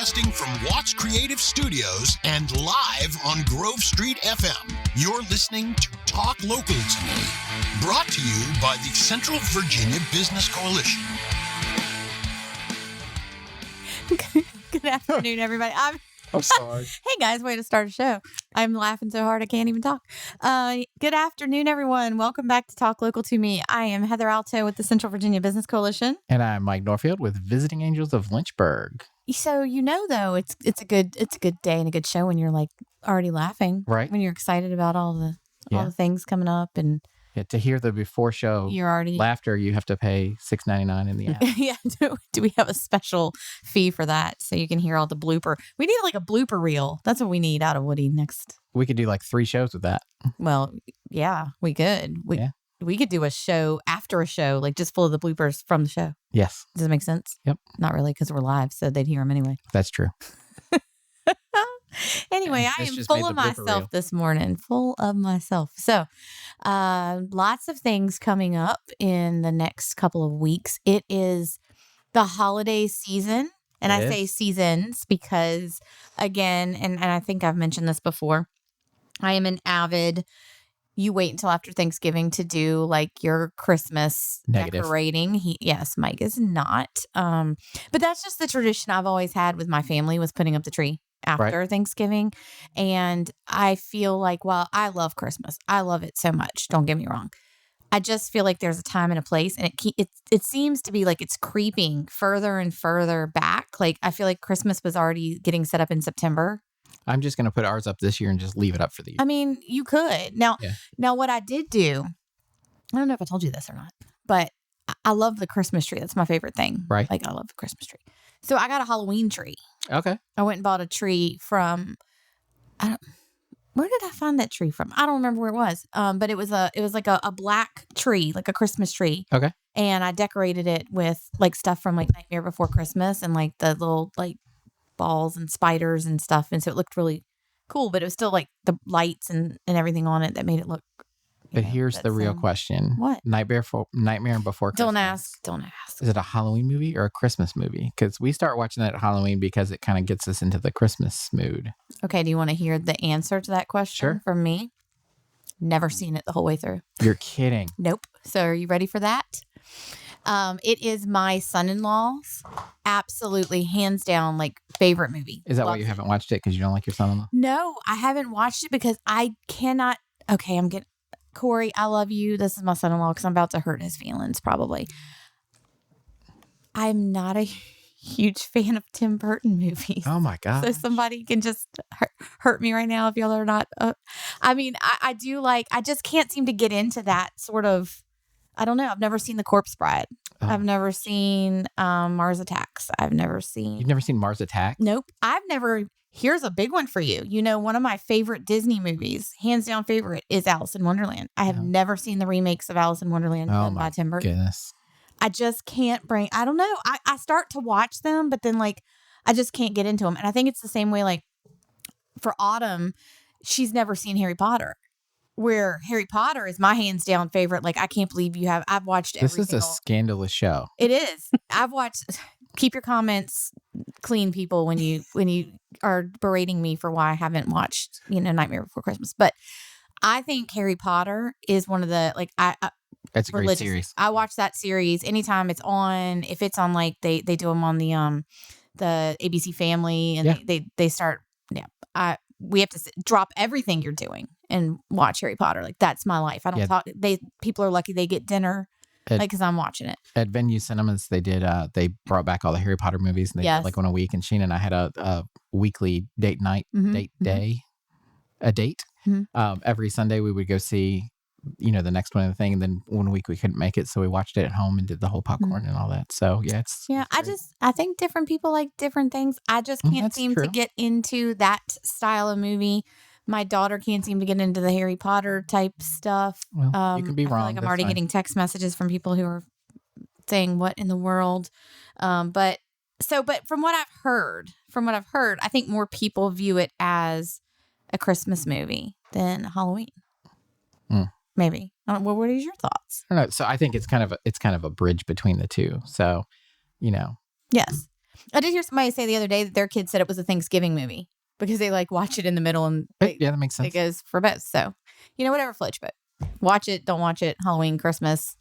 Broadcasting from Watts Creative Studios and live on Grove Street FM. You're listening to Talk Local to Me, brought to you by the Central Virginia Business Coalition. Good afternoon, everybody. I'm sorry. Hey, guys, way to start a show. I'm laughing so hard I can't even talk. Good afternoon, everyone. Welcome back to Talk Local to Me. I am Heather Alto with the Central Virginia Business Coalition. And I'm Mike Norfield with Visiting Angels of Lynchburg. So, though, it's a good day and a good show when you're like already laughing. Right. When you're excited about all the things coming up, and to hear the before show you're already laughter, you have to pay $6.99 in the app. Yeah. Do we have a special fee for that so you can hear all the blooper? We need like a blooper reel. That's what we need out of Woody next. We could do like 3 shows with that. Well, yeah, we could. We could do a show after a show, like just full of the bloopers from the show. Yes. Does that make sense? Yep. Not really, because we're live, so they'd hear them anyway. That's true. Anyway, I am full of myself this morning. Full of myself. So, lots of things coming up in the next couple of weeks. It is the holiday season. And I say seasons because, again, and I think I've mentioned this before, I am an avid, you wait until after Thanksgiving to do like your Christmas decorating. Yes, Mike is not. But that's just the tradition I've always had with my family, was putting up the tree after Thanksgiving. And I feel like, while I love Christmas, I love it so much. Don't get me wrong. I just feel like there's a time and a place, and it seems to be like it's creeping further and further back. Like I feel like Christmas was already getting set up in September. I'm just going to put ours up this year and just leave it up for the year. I mean, you could. Now what I did do, I don't know if I told you this or not, but I love the Christmas tree. That's my favorite thing. Right. Like I love the Christmas tree. So I got a Halloween tree. Okay. I went and bought a tree from, where did I find that tree from? I don't remember where it was. But it was like a black tree, like a Christmas tree. Okay. And I decorated it with like stuff from like Nightmare Before Christmas and like the little like balls and spiders and stuff. And so it looked really cool, but it was still like the lights and everything on it that made it look. But here's the real question. What? Nightmare Before Christmas. Don't ask. Is it a Halloween movie or a Christmas movie? Because we start watching it at Halloween because it kind of gets us into the Christmas mood. Okay. Do you want to hear the answer to that question from me? Never seen it the whole way through. You're kidding. Nope. So are you ready for that? It is my son-in-law's absolutely hands down like favorite movie. Is that why you haven't watched it? Because you don't like your son-in-law? No, I haven't watched it because I cannot. Okay, Corey, I love you. This is my son-in-law because I'm about to hurt his feelings probably. I'm not a huge fan of Tim Burton movies. Oh my God. So somebody can just hurt me right now if y'all are not. I mean, I do like, I just can't seem to get into that sort of, I don't know. I've never seen The Corpse Bride. Oh. I've never seen Mars Attacks. You've never seen Mars Attacks? Nope. Here's a big one for you. One of my favorite Disney movies, hands down favorite, is Alice in Wonderland. I have never seen the remakes of Alice in Wonderland done by Tim Burton. Goodness. I just can't I don't know. I start to watch them, but then like, I just can't get into them. And I think it's the same way, like for Autumn, she's never seen Harry Potter, where Harry Potter is my hands down favorite. Like, I can't believe I've watched This is a scandalous show. It is. I've watched, keep your comments clean, people, when you are berating me for why I haven't watched, Nightmare Before Christmas. But I think Harry Potter is one of the, like, that's a great series. I watch that series anytime it's on. If it's on, like, they do them on the ABC Family, and they start. Yeah, we have to drop everything you're doing and watch Harry Potter. Like, that's my life. I don't talk. People are lucky they get dinner. Because I'm watching it. At Venue Cinemas, they did. They brought back all the Harry Potter movies, and they did like one a week. And Sheena and I had a weekly date night, a date. Mm-hmm. Every Sunday we would go see, the next one of the thing. And then one week we couldn't make it, so we watched it at home and did the whole popcorn and all that. So it's I think different people like different things. I just can't seem to get into that style of movie. My daughter can't seem to get into the Harry Potter type stuff. Well, you can be wrong. I feel like I'm already getting text messages from people who are saying, "What in the world?" But from what I've heard, I think more people view it as a Christmas movie than Halloween. Maybe. Well, what are your thoughts? I don't know. So I think it's kind of a bridge between the two. So, Yes. I did hear somebody say the other day that their kid said it was a Thanksgiving movie because they like watch it in the middle and Yeah, that makes sense. It goes for both. So, whatever floats, but watch it, don't watch it, Halloween, Christmas.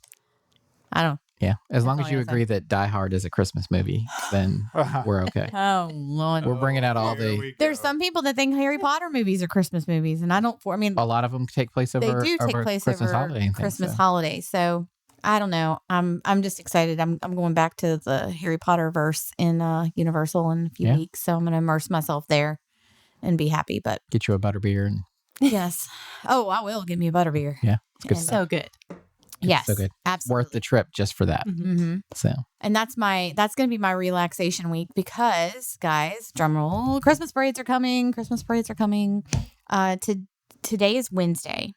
I don't. Yeah, as long as you agree that Die Hard is a Christmas movie, then we're okay. Oh, Lord. We're bringing out all the... There's some people that think Harry Potter movies are Christmas movies, and I don't... a lot of them take place over Christmas holiday. So I don't know. I'm just excited. I'm going back to the Harry Potter verse in Universal in a few weeks, so I'm going to immerse myself there and be happy. But get you a butterbeer and... Yes. Oh, I will. Give me a butterbeer. Yeah, it's good. So good. Yes, so good. Absolutely Worth the trip just for that. Mm-hmm. So, and that's going to be my relaxation week because, guys, drum roll, Christmas parades are coming. Today is Wednesday,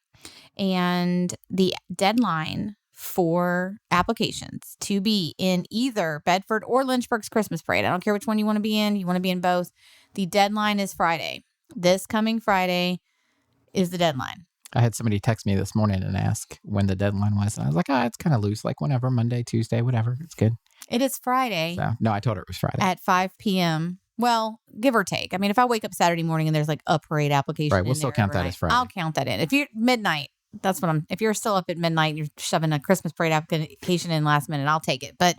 and the deadline for applications to be in either Bedford or Lynchburg's Christmas parade. I don't care which one you want to be in. You want to be in both. The deadline is Friday. This coming Friday is the deadline. I had somebody text me this morning and ask when the deadline was. And I was like, it's kind of loose, like whenever, Monday, Tuesday, whatever. It's good. It is Friday. So, no, I told her it was Friday. At 5 p.m. Well, give or take. I mean, if I wake up Saturday morning and there's like a parade application. Right, we'll still count that as Friday. I'll count that in. If you're midnight, if you're still up at midnight and you're shoving a Christmas parade application in last minute, I'll take it. But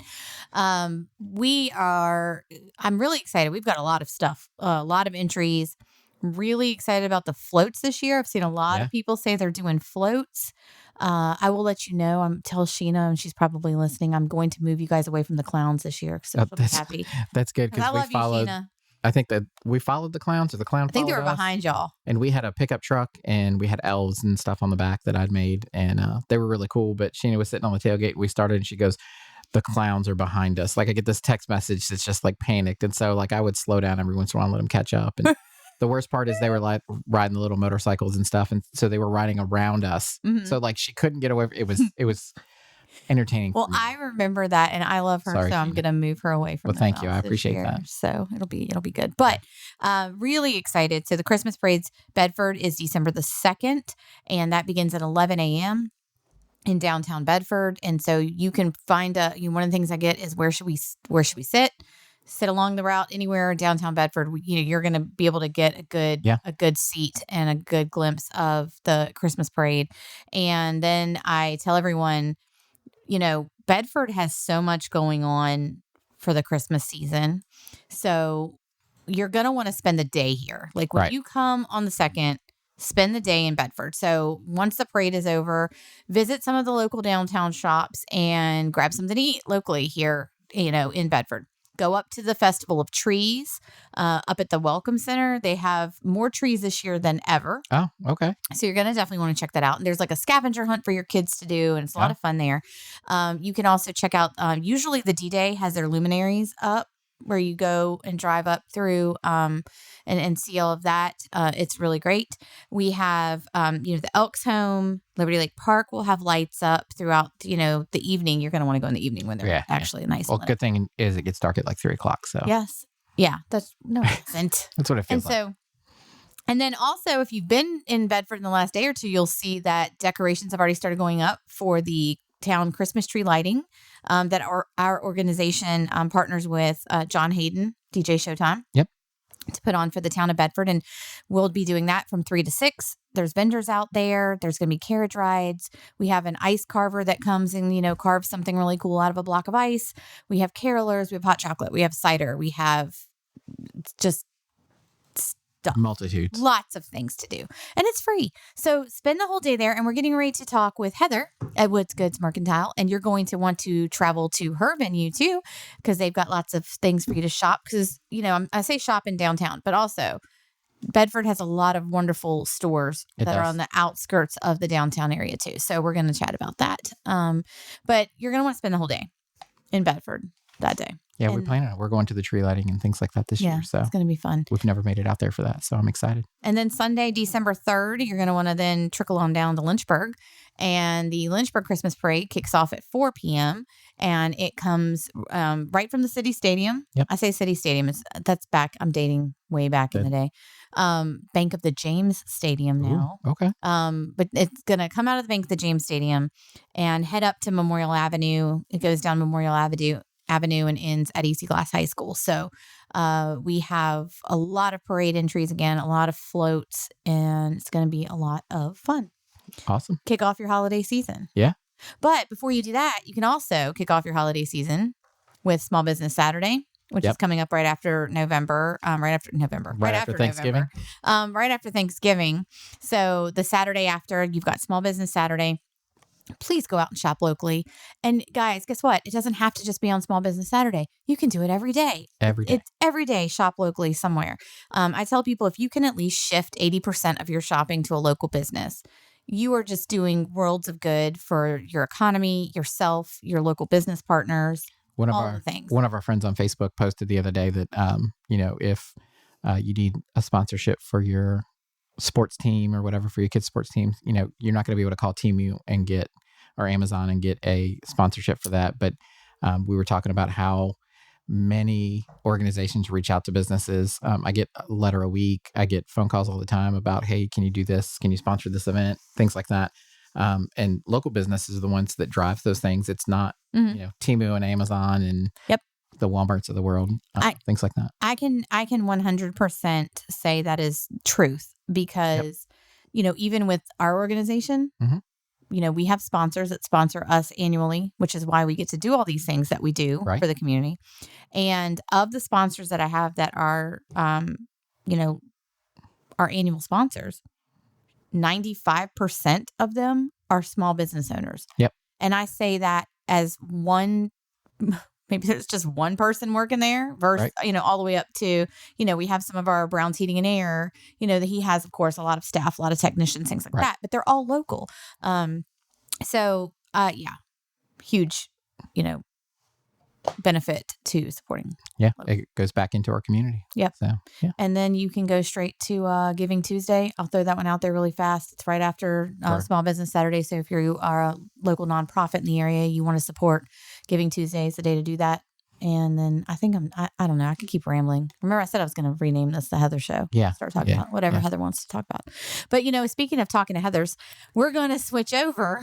I'm really excited. We've got a lot of stuff, a lot of entries. Really excited about the floats this year. I've seen a lot of people say they're doing floats. I will let you know. Tell Sheena, and she's probably listening. I'm going to move you guys away from the clowns this year. So I'm happy. That's good because we followed. I think that we followed the clowns, or the clown. I think they were behind y'all. And we had a pickup truck, and we had elves and stuff on the back that I'd made, and they were really cool. But Sheena was sitting on the tailgate. We started, and she goes, "The clowns are behind us." Like I get this text message that's just like panicked, and so like I would slow down every once in a while and let them catch up. And the worst part is they were like riding the little motorcycles and stuff, and so they were riding around us. Mm-hmm. So like she couldn't get away. It was entertaining. Well, I remember that, and I love her, so I'm going to move her away from. Well, thank you. I appreciate that. So it'll be good. But really excited. So the Christmas parades Bedford is December the 2nd, and that begins at 11 a.m. in downtown Bedford. And so you can find one of the things I get is where should we sit? Sit along the route anywhere in downtown Bedford. You're going to be able to get a good seat and a good glimpse of the Christmas parade. And then I tell everyone, Bedford has so much going on for the Christmas season. So you're going to want to spend the day here. Like when you come on the 2nd, spend the day in Bedford. So once the parade is over, visit some of the local downtown shops and grab something to eat locally here, in Bedford. Go up to the Festival of Trees up at the Welcome Center. They have more trees this year than ever. Oh, okay. So you're going to definitely want to check that out. And there's like a scavenger hunt for your kids to do, and it's a lot of fun there. You can also check out, usually the D-Day has their luminaries up where you go and drive up through and see all of that. It's really great. We have, the Elks Home, Liberty Lake Park will have lights up throughout, the evening. You're going to want to go in the evening when they're actually nice. Well, good thing is it gets dark at like 3 o'clock. So yes. Yeah. That's no accent. That's what it feels like. And then also, if you've been in Bedford in the last day or two, you'll see that decorations have already started going up for the town Christmas tree lighting that our organization partners with John Hayden, DJ Showtime. Yep. To put on for the town of Bedford. And we'll be doing that from 3 to 6. There's vendors out there. There's going to be carriage rides. We have an ice carver that comes and, carves something really cool out of a block of ice. We have carolers. We have hot chocolate. We have cider. We have just stuff. Multitudes. Lots of things to do. And it's free. So spend the whole day there. And we're getting ready to talk with Heather at Woods Goods Mercantile. And you're going to want to travel to her venue too, because they've got lots of things for you to shop. Because, I say shop in downtown, but also Bedford has a lot of wonderful stores that are on the outskirts of the downtown area too. So we're going to chat about that. But you're going to want to spend the whole day in Bedford that day. Yeah, we plan on it. We're going to the tree lighting and things like that this year. So it's going to be fun. We've never made it out there for that. So I'm excited. And then Sunday, December 3rd, you're going to want to then trickle on down to Lynchburg. And the Lynchburg Christmas Parade kicks off at 4 p.m. And it comes right from the City Stadium. Yep. I say City Stadium. That's back. I'm dating way back in the day. Bank of the James Stadium now. Ooh, okay. But it's going to come out of the Bank of the James Stadium and head up to Memorial Avenue. It goes down Memorial Avenue Avenue and ends at EC Glass High School. So we have a lot of parade entries again, a lot of floats, and it's going to be a lot of fun. Awesome. Kick off your holiday season. Yeah. But before you do that, you can also kick off your holiday season with Small Business Saturday, which is coming up right after November, right after Thanksgiving. Right after Thanksgiving. So the Saturday after, you've got Small Business Saturday. Please go out and shop locally. And guys, guess what? It doesn't have to just be on Small Business Saturday. You can do it every day. It's every day. Shop locally somewhere. I tell people, if you can at least shift 80% of your shopping to a local business, you are just doing worlds of good for your economy, yourself, your local business partners. One of our friends on Facebook posted the other day that if you need a sponsorship for your sports team or whatever, for your kids' sports team, you're not going to be able to call Temu and get, or Amazon and get a sponsorship for that. But we were talking about how many organizations reach out to businesses. I get a letter a week. I get phone calls all the time about, hey, can you do this? Can you sponsor this event? Things like that. And local businesses are the ones that drive those things. It's not, Temu and Amazon and the Walmarts of the world, things like that. I can 100% say that is truth because, even with our organization, we have sponsors that sponsor us annually, which is why we get to do all these things that we do for the community. And of the sponsors that I have that are, our annual sponsors, 95% of them are small business owners. Yep. And I say that as one, maybe there's just one person working there versus, all the way up to, we have some of our Brown's Heating and Air, that he has, of course, a lot of staff, a lot of technicians, things like that, but they're all local. Huge, benefit to supporting. Yeah. Local. It goes back into our community. Yep. So, yeah. And then you can go straight to Giving Tuesday. I'll throw that one out there really fast. It's right after Small Business Saturday. So if you are a local nonprofit in the area, you want to support, Giving Tuesday is the day to do that. And then I think I don't know. I could keep rambling. Remember I said I was going to rename this the Heather Show. Yeah. Start talking about whatever Heather wants to talk about. But, speaking of talking to Heathers, we're going to switch over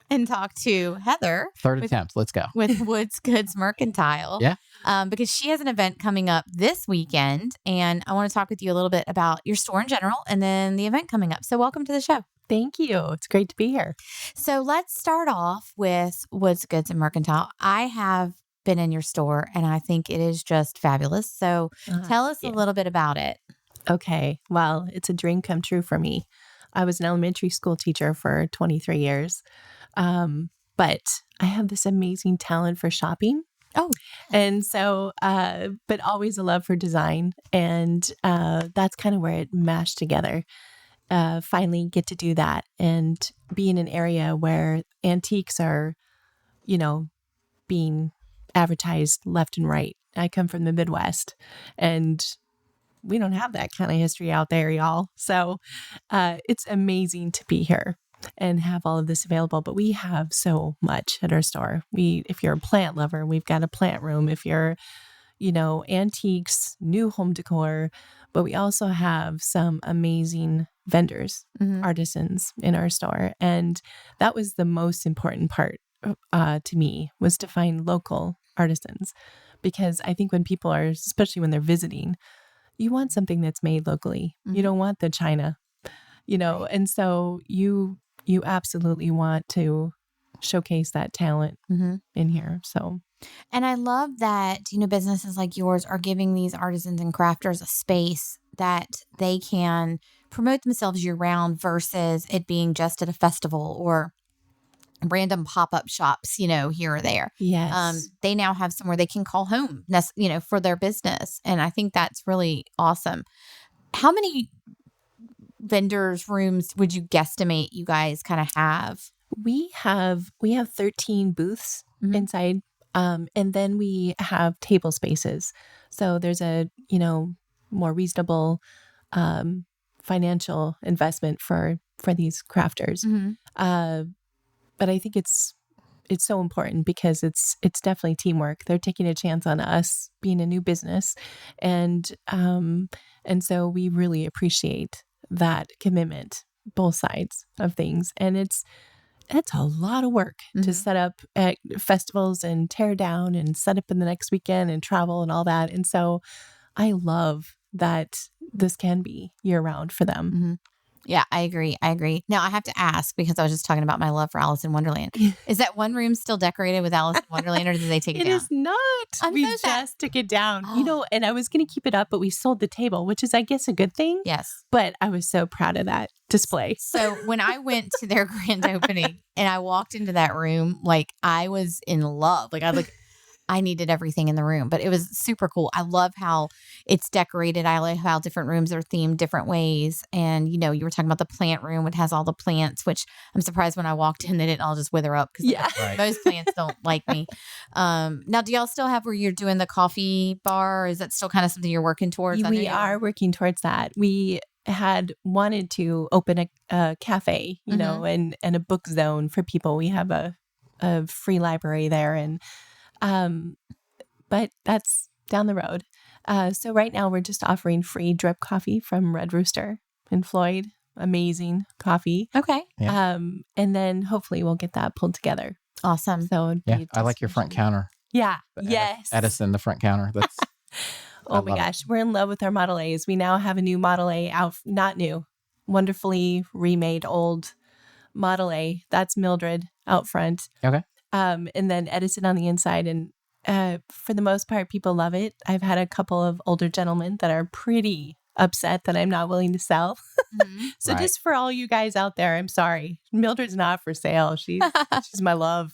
and talk to Heather. Third attempt. Let's go. With Woods Goods Mercantile. Yeah. Because she has an event coming up this weekend. And I want to talk with you a little bit about your store in general and then the event coming up. So welcome to the show. Thank you. It's great to be here. So let's start off with Woods Goods and Mercantile. I have been in your store and I think it is just fabulous. So tell us a little bit about it. Okay. Well, it's a dream come true for me. I was an elementary school teacher for 23 years. But I have this amazing talent for shopping. Oh, and so, but always a love for design. And that's kind of where it mashed together. Finally get to do that and be in an area where antiques are, being advertised left and right. I come from the Midwest and we don't have that kind of history out there, y'all. So it's amazing to be here and have all of this available. But we have so much at our store. If you're a plant lover, we've got a plant room. If you're, antiques, new home decor, but we also have some amazing vendors, artisans in our store. And that was the most important part to me, was to find local artisans. Because I think when people are, especially when they're visiting, you want something that's made locally. You don't want the China, and so you absolutely want to showcase that talent in here. So, and I love that, businesses like yours are giving these artisans and crafters a space that they can promote themselves year round versus it being just at a festival or random pop-up shops, here or there. Yes. They now have somewhere they can call home, for their business. And I think that's really awesome. How many vendors' rooms would you guesstimate you guys kind of have? We have 13 booths inside. And then we have table spaces. So there's a, more reasonable financial investment for these crafters. But I think it's so important because it's definitely teamwork. They're taking a chance on us being a new business. And so we really appreciate that commitment, both sides of things. And that's a lot of work to set up at festivals and tear down and set up in the next weekend and travel and all that. And so I love that this can be year round for them. Yeah, I agree. Now, I have to ask, because I was just talking about my love for Alice in Wonderland. Is that one room still decorated with Alice in Wonderland, or did they take it down? It is not. We just took it down. And I was going to keep it up, but we sold the table, which is, I guess, a good thing. Yes. But I was so proud of that display. So when I went to their grand opening and I walked into that room, like, I was in love. Like, I needed everything in the room, but it was super cool. I love how it's decorated. I love how different rooms are themed different ways. And, you were talking about the plant room. It has all the plants, which I'm surprised when I walked in, they didn't all just wither up, because most plants don't like me. Now, do y'all still have where you're doing the coffee bar? Or is that still kind of something you're working towards? We are working towards that. We had wanted to open a cafe, and a book zone for people. We have a free library there, but that's down the road. So right now we're just offering free drip coffee from Red Rooster and Floyd. Amazing coffee. Okay. Yeah. And then hopefully we'll get that pulled together. Awesome. So I like your front counter. Yeah. Yes. Edison, the front counter. That's oh my gosh. We're in love with our Model A's. We now have a new Model A out, not new, wonderfully remade old Model A. That's Mildred out front. Okay. And then Edison on the inside. And for the most part, people love it. I've had a couple of older gentlemen that are pretty upset that I'm not willing to sell. So just for all you guys out there, I'm sorry. Mildred's not for sale. She's my love.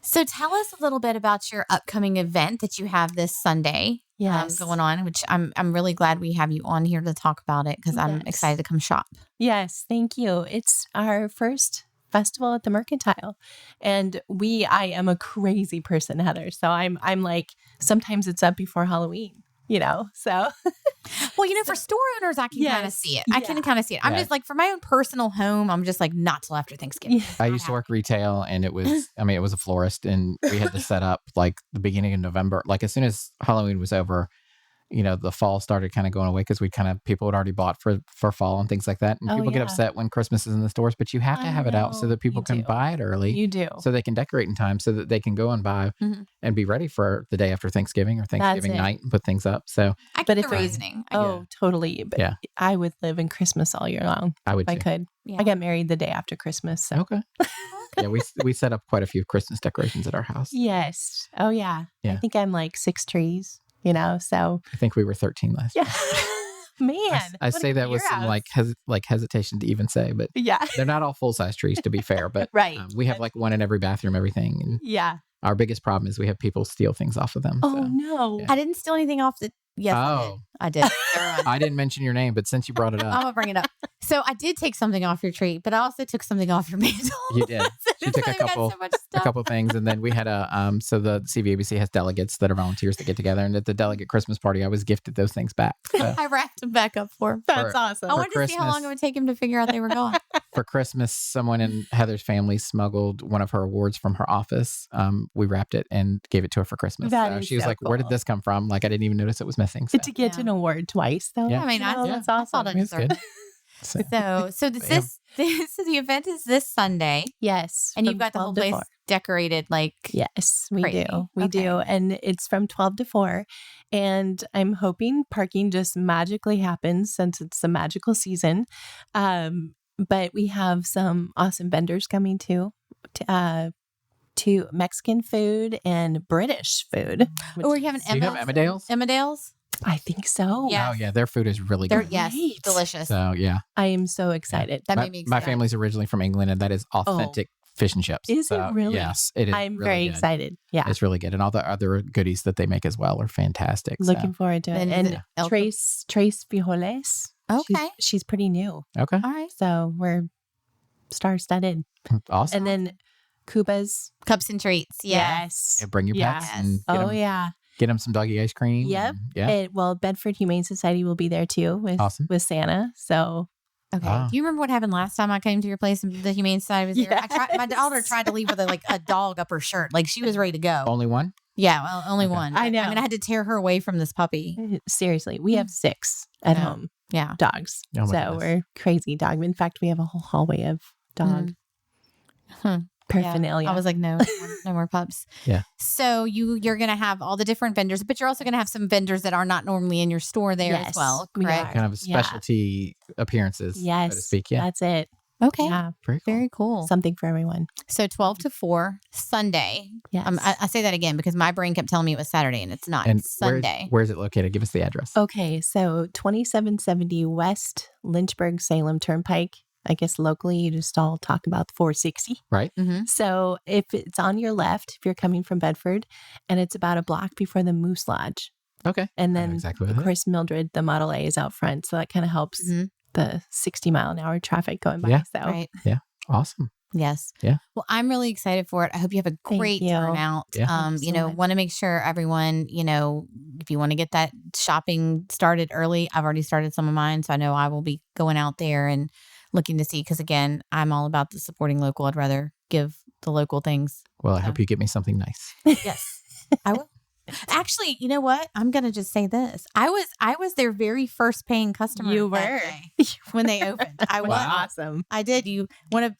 So tell us a little bit about your upcoming event that you have this Sunday going on, which I'm really glad we have you on here to talk about it, because I'm excited to come shop. Yes, thank you. It's our first festival at the Mercantile, and I am a crazy person, Heather. So I'm like, sometimes it's up before Halloween, so. Well, for store owners, I can kind of see it. I can kind of see it. I'm just like, for my own personal home, I'm just like, not till after Thanksgiving. I used to work retail, and it was a florist, and we had to set up like the beginning of November. Like, as soon as Halloween was over, the fall started kind of going away, because people had already bought for fall and things like that. And people get upset when Christmas is in the stores, but you have to have it out so that people can buy it early. You do. So they can decorate in time, so that they can go and buy and be ready for the day after Thanksgiving or Thanksgiving night and put things up. So I get the reasoning. Totally. But I would live in Christmas all year long. I would if I could. Yeah. I got married the day after Christmas. So. Okay. Yeah, we set up quite a few Christmas decorations at our house. Yes. Oh, yeah. I think I'm like 6 trees. So I think we were 13 last year. Man, I say that with some hesitation to even say, but they're not all full-size trees, to be fair. But we have like one in every bathroom, everything. And our biggest problem is we have people steal things off of them. Oh, no. I didn't steal anything off the... Yes, I did. I didn't mention your name, but since you brought it up. I'm going to bring it up. So I did take something off your tree, but I also took something off your mantle. You did. She took a couple things. And then we had so the CVABC has delegates that are volunteers that get together. And at the delegate Christmas party, I was gifted those things back. So, I wrapped them back up for him. That's awesome. I wanted to see how long it would take him to figure out they were gone. For Christmas, someone in Heather's family smuggled one of her awards from her office. We wrapped it and gave it to her for Christmas. She was like, cool. Where did this come from? Like, I didn't even notice it was missing. So. To get an award twice, though. Yeah, I mean, that's awesome. It's good. So the event is this Sunday. Yes. And you've got the whole place decorated like yes, we crazy. Do. We do. And it's from 12 to 4. And I'm hoping parking just magically happens since it's the magical season. But we have some awesome vendors coming too. To Mexican food and British food. Or you have you have Emmerdale's? Emmerdale's? I think so. Yes. Oh, yeah. Their food is really good. Yes, delicious. So, yeah. I am so excited. That made me excited. My family's originally from England, and that is authentic fish and chips. Is it really? Yes, it is. I'm really very good. excited. Yeah. It's really good. And all the other goodies that they make as well are fantastic. Looking forward to it. And Trace Frijoles. Okay. She's pretty new. Okay. All right. So we're star-studded. Awesome. And then Cuba's Cups and Treats. Yes. Yeah, bring your pets. And get them some doggy ice cream. Yep. Yeah. Bedford Humane Society will be there too with Santa. So. Okay. Do you remember what happened last time I came to your place and the Humane Society was there? My daughter tried to leave with a dog up her shirt. Like she was ready to go. Only one? Yeah, well, only one. I know. I mean, I had to tear her away from this puppy. Seriously. We have 6 at home. Yeah. Dogs. Oh so we're crazy dog. In fact, we have a whole hallway of dog. paraphernalia. Yeah. I was like, no more pups. Yeah. So you're going to have all the different vendors, but you're also going to have some vendors that are not normally in your store there as well, correct? Kind of specialty appearances, so to speak. Yeah. That's it. Okay. Yeah. Very cool. Something for everyone. So 12 to 4, Sunday. Yes. I say that again because my brain kept telling me it was Saturday and it's not. And it's Sunday. Where is it located? Give us the address. Okay. So 2770 West Lynchburg Salem Turnpike. I guess locally you just all talk about the 460. Right. Mm-hmm. So if it's on your left, if you're coming from Bedford, and it's about a block before the Moose Lodge. Okay. And then, exactly of course, Mildred, the Model A is out front. So that kind of helps the 60-mile-an-hour traffic going by. Yeah. So. Right. Yeah. Awesome. Yes. Yeah. Well, I'm really excited for it. I hope you have a great turnout. Yeah. Want to make sure everyone, if you want to get that shopping started early, I've already started some of mine. So I know I will be going out there and looking to see, because again, I'm all about the supporting local. I'd rather give the local things. Well, I hope you get me something nice. Yes, I will. Actually, you know what? I'm going to just say this. I was their very first paying customer. You were. that day when they opened. I was. Awesome. I did. I'm going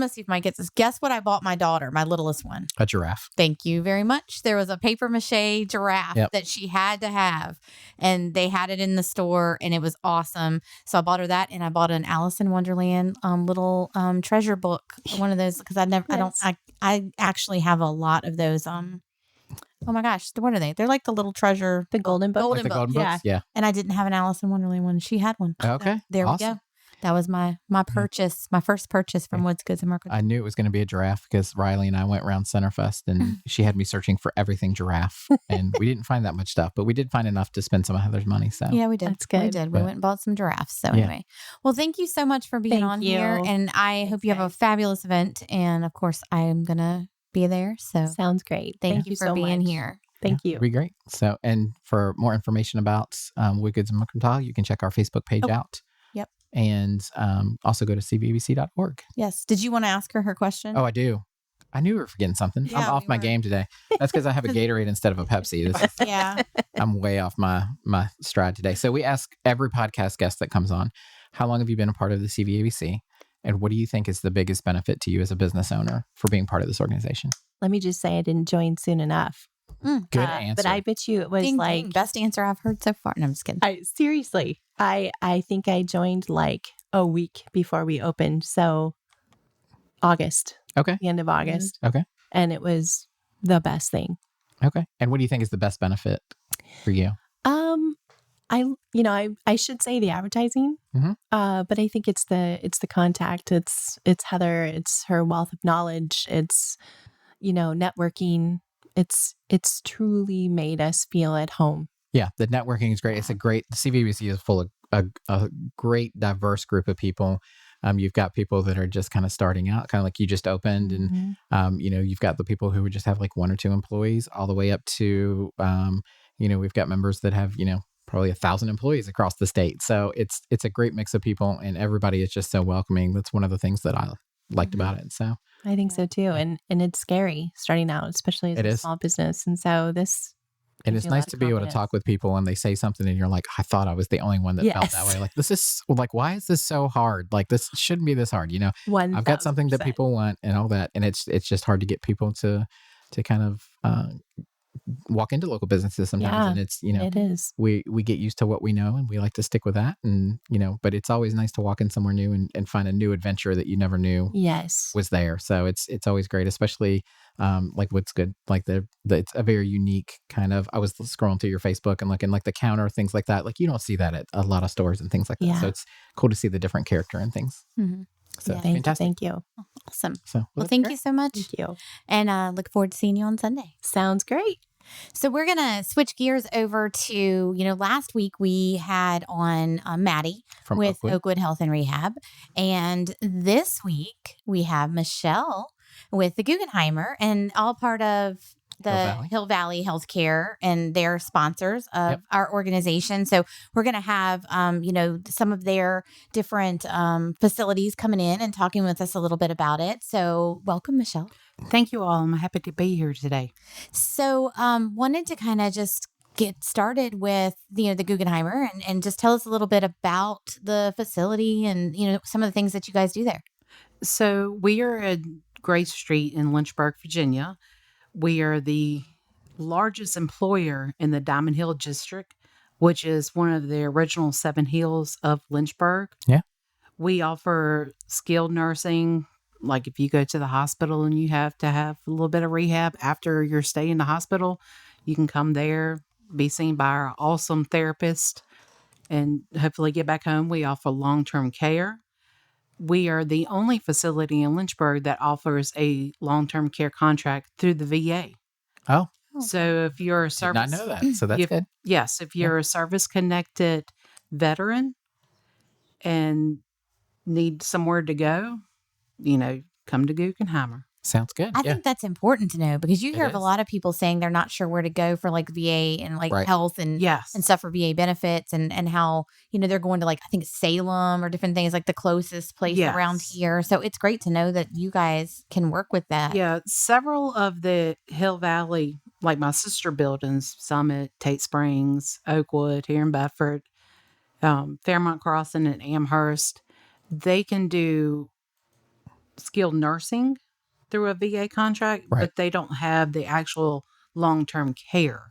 to see if Mike gets this. Guess what I bought my daughter, my littlest one? A giraffe. Thank you very much. There was a paper mache giraffe that she had to have, and they had it in the store, and it was awesome. So I bought her that, and I bought an Alice in Wonderland little treasure book, one of those, because I actually have a lot of those. Oh my gosh, what are they? They're like the little treasure, the golden book. Golden books? Yeah. And I didn't have an Alice in Wonderland one. She had one. Okay. There we go. That was my purchase, my first purchase from Woods Goods and Mercantile. I knew it was going to be a giraffe because Riley and I went around Centerfest and she had me searching for everything giraffe. And we didn't find that much stuff, but we did find enough to spend some of Heather's money. So yeah, we did. That's good. We did. We went and bought some giraffes. So anyway, well, thank you so much for being on here. And I hope you have a fabulous event. And of course, I am going to be there. So sounds great. Thank you for being here. Thank you. It'd be great. So, and for more information about Wood Goods and Mercantile, you can check our Facebook page out. Yep. And also go to cbbc.org. Yes. Did you want to ask her question? Oh, I do. I knew we were forgetting something. Yeah, I'm off my game today. That's because I have a Gatorade instead of a Pepsi. I'm way off my stride today. So we ask every podcast guest that comes on, how long have you been a part of the CVABC? And what do you think is the biggest benefit to you as a business owner for being part of this organization? Let me just say I didn't join soon enough. Good answer. But I bet you it was ding. Best answer I've heard so far. No, I'm just kidding. Seriously, I think I joined like a week before we opened. So August. Okay. The end of August. Okay. And it was the best thing. Okay. And what do you think is the best benefit for you? I should say the advertising, but I think it's the contact. It's Heather. It's her wealth of knowledge. It's networking. It's truly made us feel at home. Yeah, the networking is great. The CVBC is full of a great diverse group of people. You've got people that are just kind of starting out, kind of like you just opened, and you've got the people who just have like 1 or 2 employees, all the way up to we've got members that have probably 1,000 employees across the state. So it's a great mix of people, and everybody is just so welcoming. That's one of the things that I liked about it. So I think so too, and it's scary starting out, especially as a small business. And so and it's nice to be able to talk with people and they say something and you're like, I thought I was the only one that felt that way. Like, this is like, why is this so hard? Like, this shouldn't be this hard. 1,000%. I've got something that people want and all that. And it's just hard to get people to kind of walk into local businesses sometimes. And it's, it is. We get used to what we know and we like to stick with that. And, but it's always nice to walk in somewhere new and find a new adventure that you never knew was there. So it's always great, especially like What's Good, like it's a very unique kind of, I was scrolling through your Facebook and looking like the counter, things like that. Like you don't see that at a lot of stores and things like that. So it's cool to see the different character and things. Mm-hmm. So fantastic. Thank you. Awesome. So thank you so much. Thank you. And look forward to seeing you on Sunday. Sounds great. So we're going to switch gears over to, last week we had on Maddie from with Oakwood Health and Rehab. And this week we have Michelle with the Guggenheimer, and all part of the Hill Valley Healthcare, and they're sponsors of our organization. So we're going to have, some of their different facilities coming in and talking with us a little bit about it. So welcome, Michelle. Thank you all. I'm happy to be here today. So wanted to kind of just get started with, the Guggenheimer and just tell us a little bit about the facility and, some of the things that you guys do there. So we are a Grove Street in Lynchburg, Virginia. We are the largest employer in the Diamond Hill District, which is one of the original 7 hills of Lynchburg. Yeah. We offer skilled nursing. Like if you go to the hospital and you have to have a little bit of rehab after your stay in the hospital, you can come there, be seen by our awesome therapist, and hopefully get back home. We offer long-term care. We are the only facility in Lynchburg that offers a long-term care contract through the VA. Oh, So if you're a did not service, know that. So that's good. yes, if you're a service-connected veteran and need somewhere to go, come to Guggenheimer. Sounds good. I think that's important to know because you hear of a is. lot of people saying they're not sure where to go for like VA and like Right. health and Yes. and stuff for VA benefits and how, they're going to like, I think Salem or different things like the closest place around Yes. here. So it's great to know that you guys can work with that. Yeah, several of the Hill Valley, like my sister buildings, Summit, Tate Springs, Oakwood here in Bedford, Fairmont Crossing and Amherst, they can do skilled nursing through a VA contract, Right. but they don't have the actual long-term care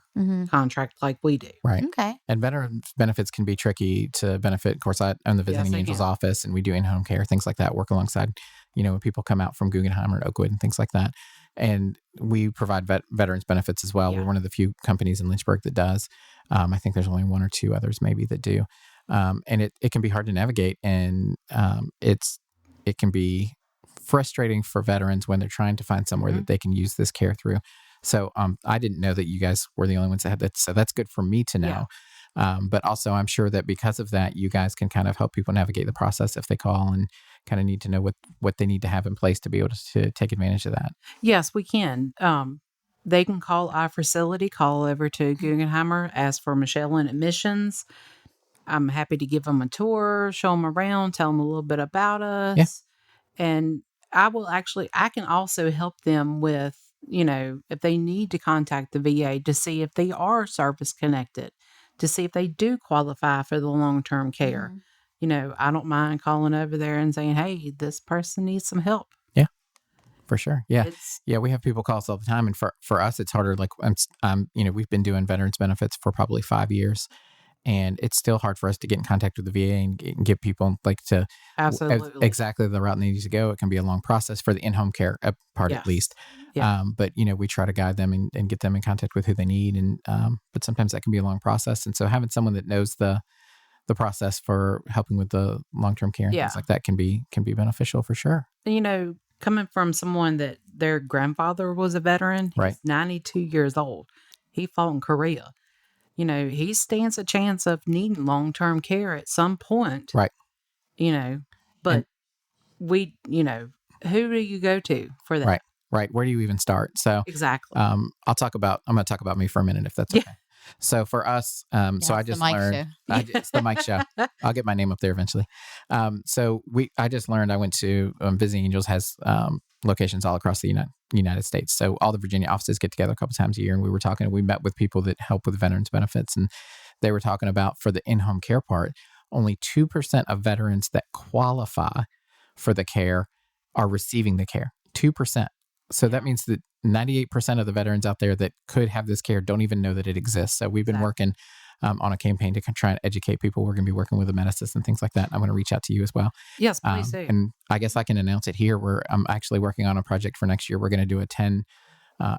contract like we do. Right. Okay. And veterans benefits can be tricky to benefit. Of course, I own the Visiting they Angels can. office, and we do in-home care, things like that, work alongside, when people come out from Guggenheimer and Oakwood and things like that. And we provide veterans benefits as well. Yeah. We're one of the few companies in Lynchburg that does. I think there's only 1 or 2 others maybe that do. And it can be hard to navigate. And it can be frustrating for veterans when they're trying to find somewhere that they can use this care through. So I didn't know that you guys were the only ones that had that. So that's good for me to know. But also I'm sure that because of that, you guys can kind of help people navigate the process if they call and kind of need to know what they need to have in place to be able to take advantage of that. Yes, we can. They can call our facility, call over to Guggenheimer, ask for Michelle in admissions. I'm happy to give them a tour, show them around, tell them a little bit about us. Yeah. And I can also help them with, if they need to contact the VA to see if they are service connected, to see if they do qualify for the long-term care. I don't mind calling over there and saying, hey, this person needs some help. Yeah, for sure. Yeah. It's, We have people call us all the time. And for us, it's harder. Like, we've been doing veterans benefits for probably 5 years. And it's still hard for us to get in contact with the VA and get people to absolutely. exactly the route they need to go. It can be a long process for the in-home care part at least. Yeah. But, we try to guide them and get them in contact with who they need. And but sometimes that can be a long process. And so having someone that knows the process for helping with the long-term care and things like that can be beneficial for sure. Coming from someone that their grandfather was a veteran, he's 92 years old. He fought in Korea. He stands a chance of needing long-term care at some point. Right. But who do you go to for that? Right. Where do you even start? So Exactly. I'm going to talk about me for a minute, if that's okay. So for us, so I just learned, it's the Mike Show. I'll get my name up there eventually. I just learned I went to Visiting Angels has locations all across the United States. So all the Virginia offices get together a couple times a year, and we met with people that help with veterans benefits, and they were talking about for the in-home care part, only 2% of veterans that qualify for the care are receiving the care. 2%. So that means that 98% of the veterans out there that could have this care don't even know that it exists. So we've been working on a campaign to try and educate people. We're going to be working with emeritus and things like that. I'm going to reach out to you as well. Yes, please do. And I guess I can announce it here. I'm actually working on a project for next year. We're going to do a 10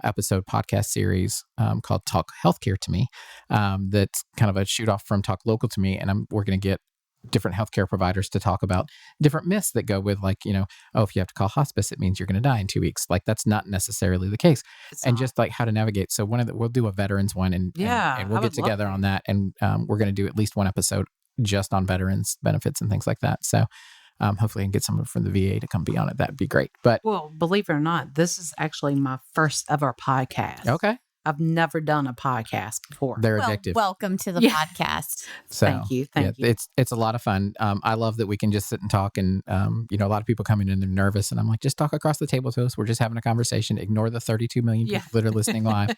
episode podcast series called Talk Healthcare to Me. That's kind of a shoot off from Talk Local to Me. And we're going to get different healthcare providers to talk about different myths that go with if you have to call hospice, it means you're going to die in 2 weeks. Like that's not necessarily the case. Just like how to navigate. So we'll do a veterans one and we'll get together on that. And we're going to do at least one episode just on veterans benefits and things like that. So hopefully I can get someone from the VA to come be on it. That'd be great. But well, believe it or not, this is actually my first ever podcast. Okay. I've never done a podcast before. They're addictive. Welcome to the podcast. So, Thank you. Thank you. It's a lot of fun. I love that we can just sit and talk, and a lot of people come in and they're nervous, and I'm like, just talk across the table to us. We're just having a conversation. Ignore the 32 million people that are listening live,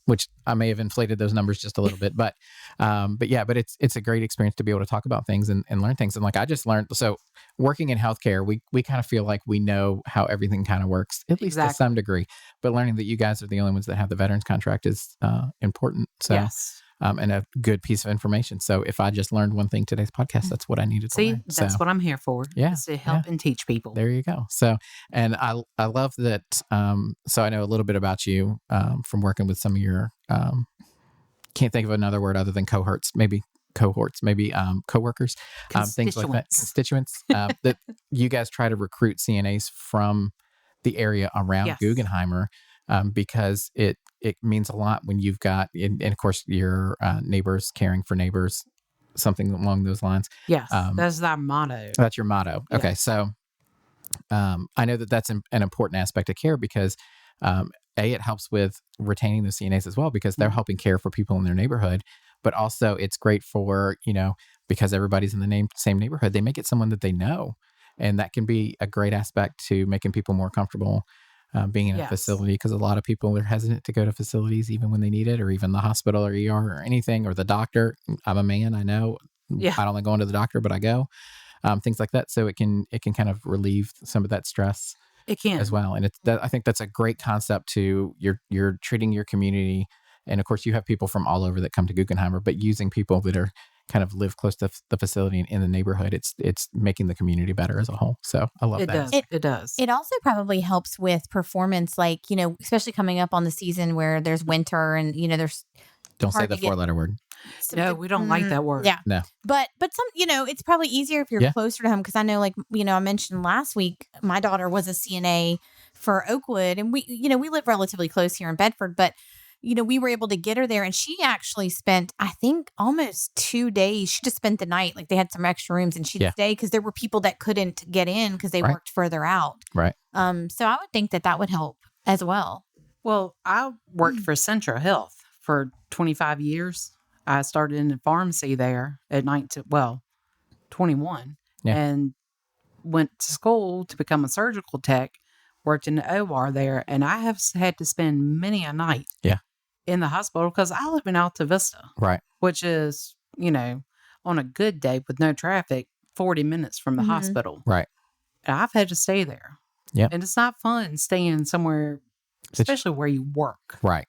which I may have inflated those numbers just a little bit, but it's a great experience to be able to talk about things and learn things. And like I just learned, so working in healthcare, we kind of feel like we know how everything kind of works, at least to some degree. But learning that you guys are the only ones that have the veterans contract is important. So, yes. And a good piece of information. So if I just learned one thing today's podcast, that's what I needed to learn. That's what I'm here for. Yeah. Is to help and teach people. There you go. So, and I love that. So I know a little bit about you from working with some of your, can't think of another word other than cohorts, maybe coworkers, things like that, constituents, that you guys try to recruit CNAs from the area around Guggenheimer, because it means a lot when you've got, and of course your neighbors caring for neighbors, something along those lines. Yes, that's our motto. That's your motto. Yeah. Okay, so I know that that's an important aspect of care because it helps with retaining the CNAs as well because they're helping care for people in their neighborhood. But also it's great for, because everybody's in the same neighborhood, they may get someone that they know. And that can be a great aspect to making people more comfortable being in a facility, because a lot of people are hesitant to go to facilities even when they need it, or even the hospital or ER or anything, or the doctor. I'm a man, I know. Yeah. I don't like going to the doctor, but I go. Things like that. So it can kind of relieve some of that stress. It can as well. And I think that's a great concept to you're treating your community. And of course you have people from all over that come to Guggenheimer, but using people that are kind of live close to the facility and in the neighborhood, it's making the community better as a whole. So I love that. It does. It also probably helps with performance, like, especially coming up on the season where there's winter and, there's. Don't say the 4-letter word. No, we don't like that word. Yeah. No. But some, it's probably easier if you're closer to home. Cause I know, like, I mentioned last week, my daughter was a CNA for Oakwood, and we live relatively close here in Bedford, but we were able to get her there, and she actually spent, I think, almost 2 days. She just spent the night. Like, they had some extra rooms, and she'd stay because there were people that couldn't get in because they worked further out. Right. So I would think that would help as well. Well, I worked for Central Health for 25 years. I started in the pharmacy there at 21, and went to school to become a surgical tech, worked in the OR there, and I have had to spend many a night in the hospital because I live in Alta Vista, right, which is, on a good day with no traffic, 40 minutes from the hospital. Right. And I've had to stay there. Yeah. And it's not fun staying somewhere, especially where you work. Right.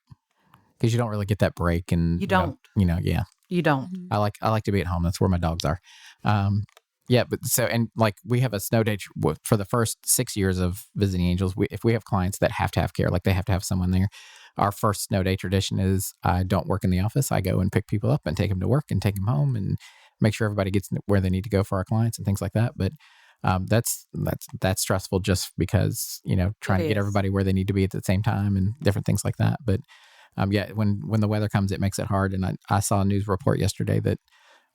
Because you don't really get that break, and you don't. You don't. I like to be at home. That's where my dogs are. But so, and like we have a snow day for the first 6 years of Visiting Angels. If we have clients that have to have care, like they have to have someone there, our first snow day tradition is I don't work in the office. I go and pick people up and take them to work and take them home and make sure everybody gets where they need to go for our clients and things like that. But that's stressful just because, trying to get everybody where they need to be at the same time and different things like that. But when the weather comes, it makes it hard. And I saw a news report yesterday that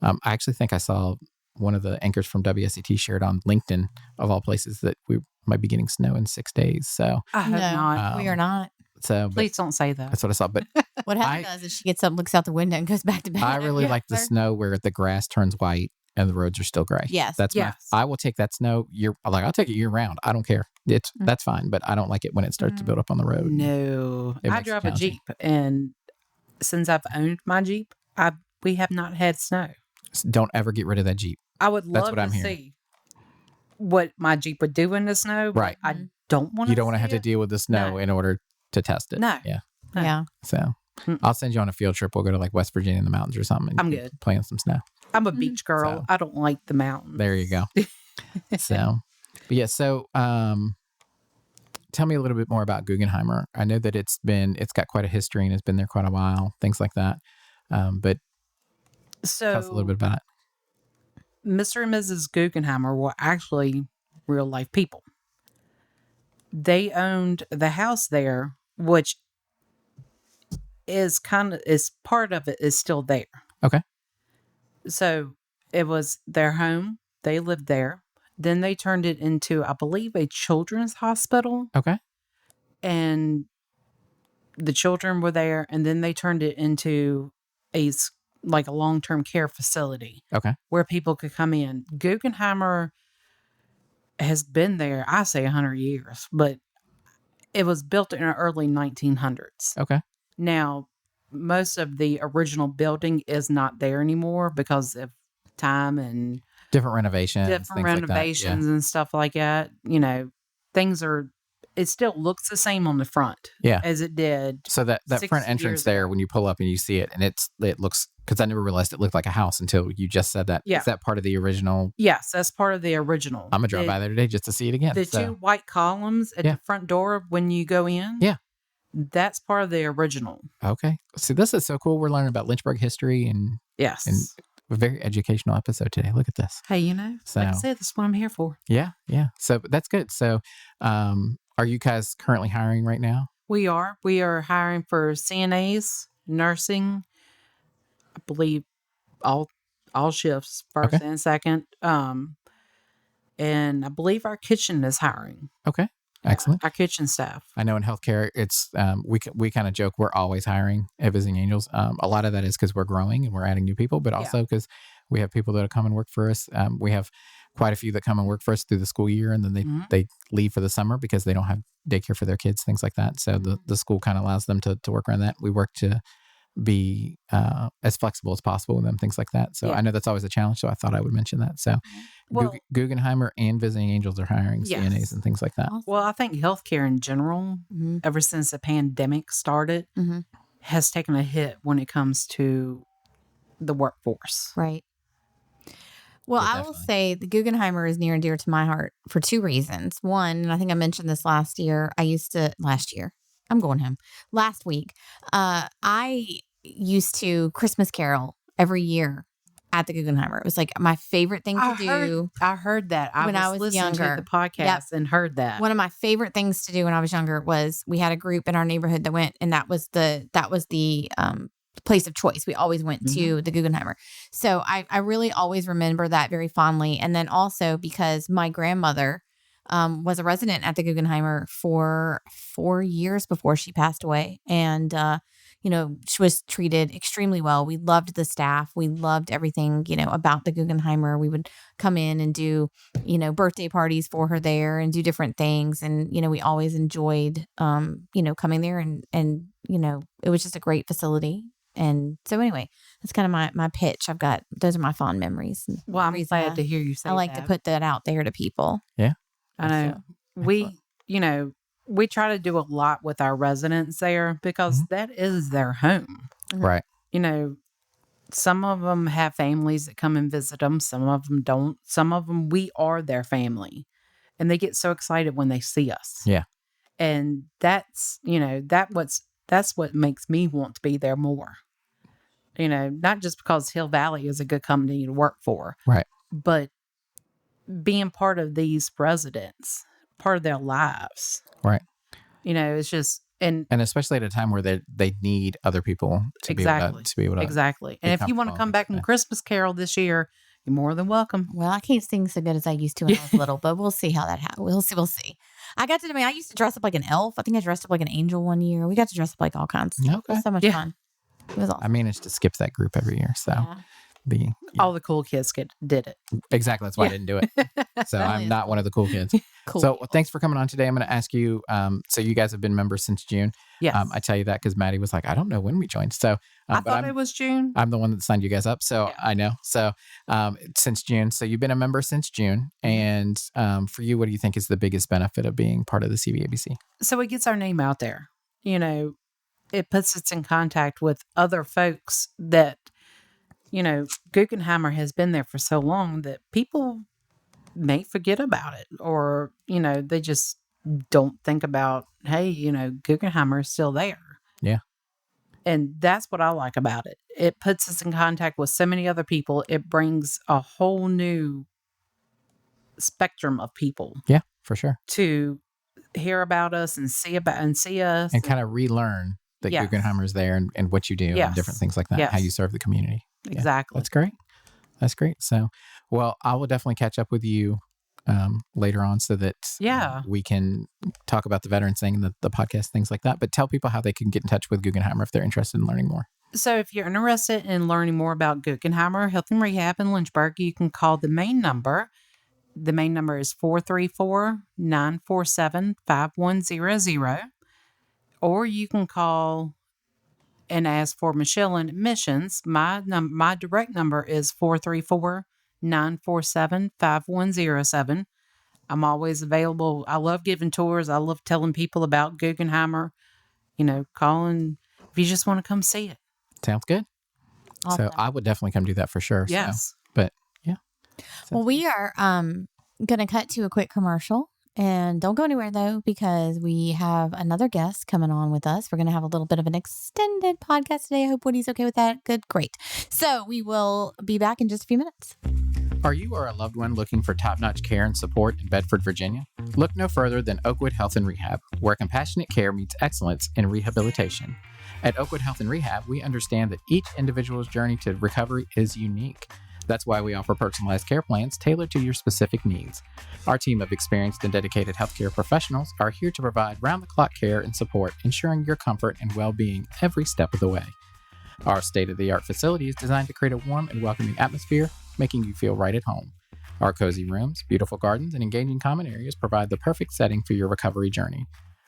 I actually think I saw one of the anchors from WSET shared on LinkedIn, of all places, that we might be getting snow in 6 days. So I hope not. We are not. So please don't say that. That's what I saw. But what Heather does is she gets up, looks out the window, and goes back to bed. I really like the snow where the grass turns white and the roads are still gray. Yes. I will take that snow. I'll take it year round. I don't care. That's fine. But I don't like it when it starts to build up on the road. No, I drive a Jeep, and since I've owned my Jeep, we have not had snow. Don't ever get rid of that Jeep. I would love to see what my Jeep would do in the snow. Right. I don't want to. You don't want to have to deal with the snow in order to test it. No. Yeah. No. Yeah. So I'll send you on a field trip. We'll go to like West Virginia in the mountains or something. I'm good. Play on some snow. I'm a beach girl. So, I don't like the mountains. There you go. So tell me a little bit more about Guggenheimer. I know that it's got quite a history and it's been there quite a while, things like that. But tell us a little bit about it. Mr. and Mrs. Guggenheimer were actually real life people. They owned the house there, which is part of it is still there. Okay. So it was their home. They lived there. Then they turned it into, I believe, a children's hospital. Okay. And the children were there, and then they turned it into like a long-term care facility. Okay. Where people could come in. Guggenheimer has been there, I say 100 years, but it was built in the early 1900s. Okay. Now, most of the original building is not there anymore because of time and different renovations and stuff like that. Things are. It still looks the same on the front, as it did. So that front entrance there, when you pull up and you see it, and it looks, because I never realized it looked like a house until you just said that. Yeah. Is that part of the original? Yes, that's part of the original. I'm gonna drive by there today just to see it again. The two white columns at the front door when you go in. Yeah. That's part of the original. Okay. See, this is so cool. We're learning about Lynchburg history and a very educational episode today. Look at this. Hey, like I said, that's what I'm here for. Yeah. Yeah. So that's good. So, are you guys currently hiring right now? We are. We are hiring for CNAs, nursing. I believe all shifts, first and second. And I believe our kitchen is hiring. Okay. Excellent. Our kitchen staff. I know in healthcare, it's we kind of joke we're always hiring at Visiting Angels. A lot of that is because we're growing and we're adding new people, but also because we have people that come and work for us. We have quite a few that come and work for us through the school year, and then they leave for the summer because they don't have daycare for their kids, things like that. So the school kind of allows them to work around that. We work to be as flexible as possible with them, things like that. So I know that's always a challenge, so I thought I would mention that. So Guggenheimer and Visiting Angels are hiring CNAs and things like that. Well, I think healthcare in general, ever since the pandemic started, has taken a hit when it comes to the workforce. Right. Well, I will say the Guggenheimer is near and dear to my heart for two reasons. One, and I think I mentioned this last week, I used to Christmas Carol every year at the Guggenheimer. It was like my favorite thing to do. I heard that when I was listening younger. to the podcast and heard that. One of my favorite things to do when I was younger was we had a group in our neighborhood that went, and that was the place of choice. We always went to the Guggenheimer. So I really always remember that very fondly. And then also because my grandmother was a resident at the Guggenheimer for 4 years before she passed away. And, she was treated extremely well. We loved the staff. We loved everything, about the Guggenheimer. We would come in and do, birthday parties for her there and do different things. And, we always enjoyed, coming there and, it was just a great facility. And so anyway, that's kind of my pitch. Those are my fond memories. Well, I'm glad to hear you say that. I like to put that out there to people. Yeah. I know. So, we try to do a lot with our residents there because that is their home. Right. Some of them have families that come and visit them. Some of them don't. Some of them, we are their family. And they get so excited when they see us. Yeah. And that's what makes me want to be there more. Not just because Hill Valley is a good company to work for. Right. But being part of these residents, part of their lives. Right. It's just and especially at a time where they need other people to be able to exactly. And if you want to come back in Christmas Carol this year, you're more than welcome. Well, I can't sing so good as I used to when I was little, but we'll see how that happens. We'll see. I used to dress up like an elf. I think I dressed up like an angel one year. We got to dress up like all kinds of stuff. It was so much fun. It was awesome. I managed to skip that group every year, so all the cool kids did it. Exactly. That's why I didn't do it. So I'm not one of the cool kids. Cool. So thanks for coming on today. I'm going to ask you, so you guys have been members since June. Yes. I tell you that because Maddie was like, I don't know when we joined. So I thought it was June. I'm the one that signed you guys up. So I know. So since June. So you've been a member since June. And for you, what do you think is the biggest benefit of being part of the CVABC? So it gets our name out there. It puts us in contact with other folks that, Guggenheimer has been there for so long that people may forget about it or, they just don't think about, hey, Guggenheimer is still there. Yeah. And that's what I like about it. It puts us in contact with so many other people. It brings a whole new spectrum of people. Yeah, for sure. To hear about us and see us. And kind of relearn that Guggenheimer's there and what you do and different things like that, how you serve the community. Exactly. That's great. So, well, I will definitely catch up with you later on so that we can talk about the veterans thing, the podcast, things like that. But tell people how they can get in touch with Guggenheimer if they're interested in learning more. So if you're interested in learning more about Guggenheimer Health and Rehab in Lynchburg, you can call the main number. The main number is 434-947-5100. Or you can call and ask for Michelle in admissions. My direct number is 434-947-5107. I'm always available. I love giving tours. I love telling people about Guggenheimer. Calling if you just want to come see it. Sounds good. Awesome. So I would definitely come do that for sure. Yes. So, but yeah. Well, we are going to cut to a quick commercial. And don't go anywhere, though, because we have another guest coming on with us. We're going to have a little bit of an extended podcast today. I hope Woody's okay with that. Good. Great. So we will be back in just a few minutes. Are you or a loved one looking for top-notch care and support in Bedford, Virginia? Look no further than Oakwood Health and Rehab, where compassionate care meets excellence in rehabilitation. At Oakwood Health and Rehab, we understand that each individual's journey to recovery is unique. That's why we offer personalized care plans tailored to your specific needs. Our team of experienced and dedicated healthcare professionals are here to provide round-the-clock care and support, ensuring your comfort and well-being every step of the way. Our state-of-the-art facility is designed to create a warm and welcoming atmosphere, making you feel right at home. Our cozy rooms, beautiful gardens, and engaging common areas provide the perfect setting for your recovery journey.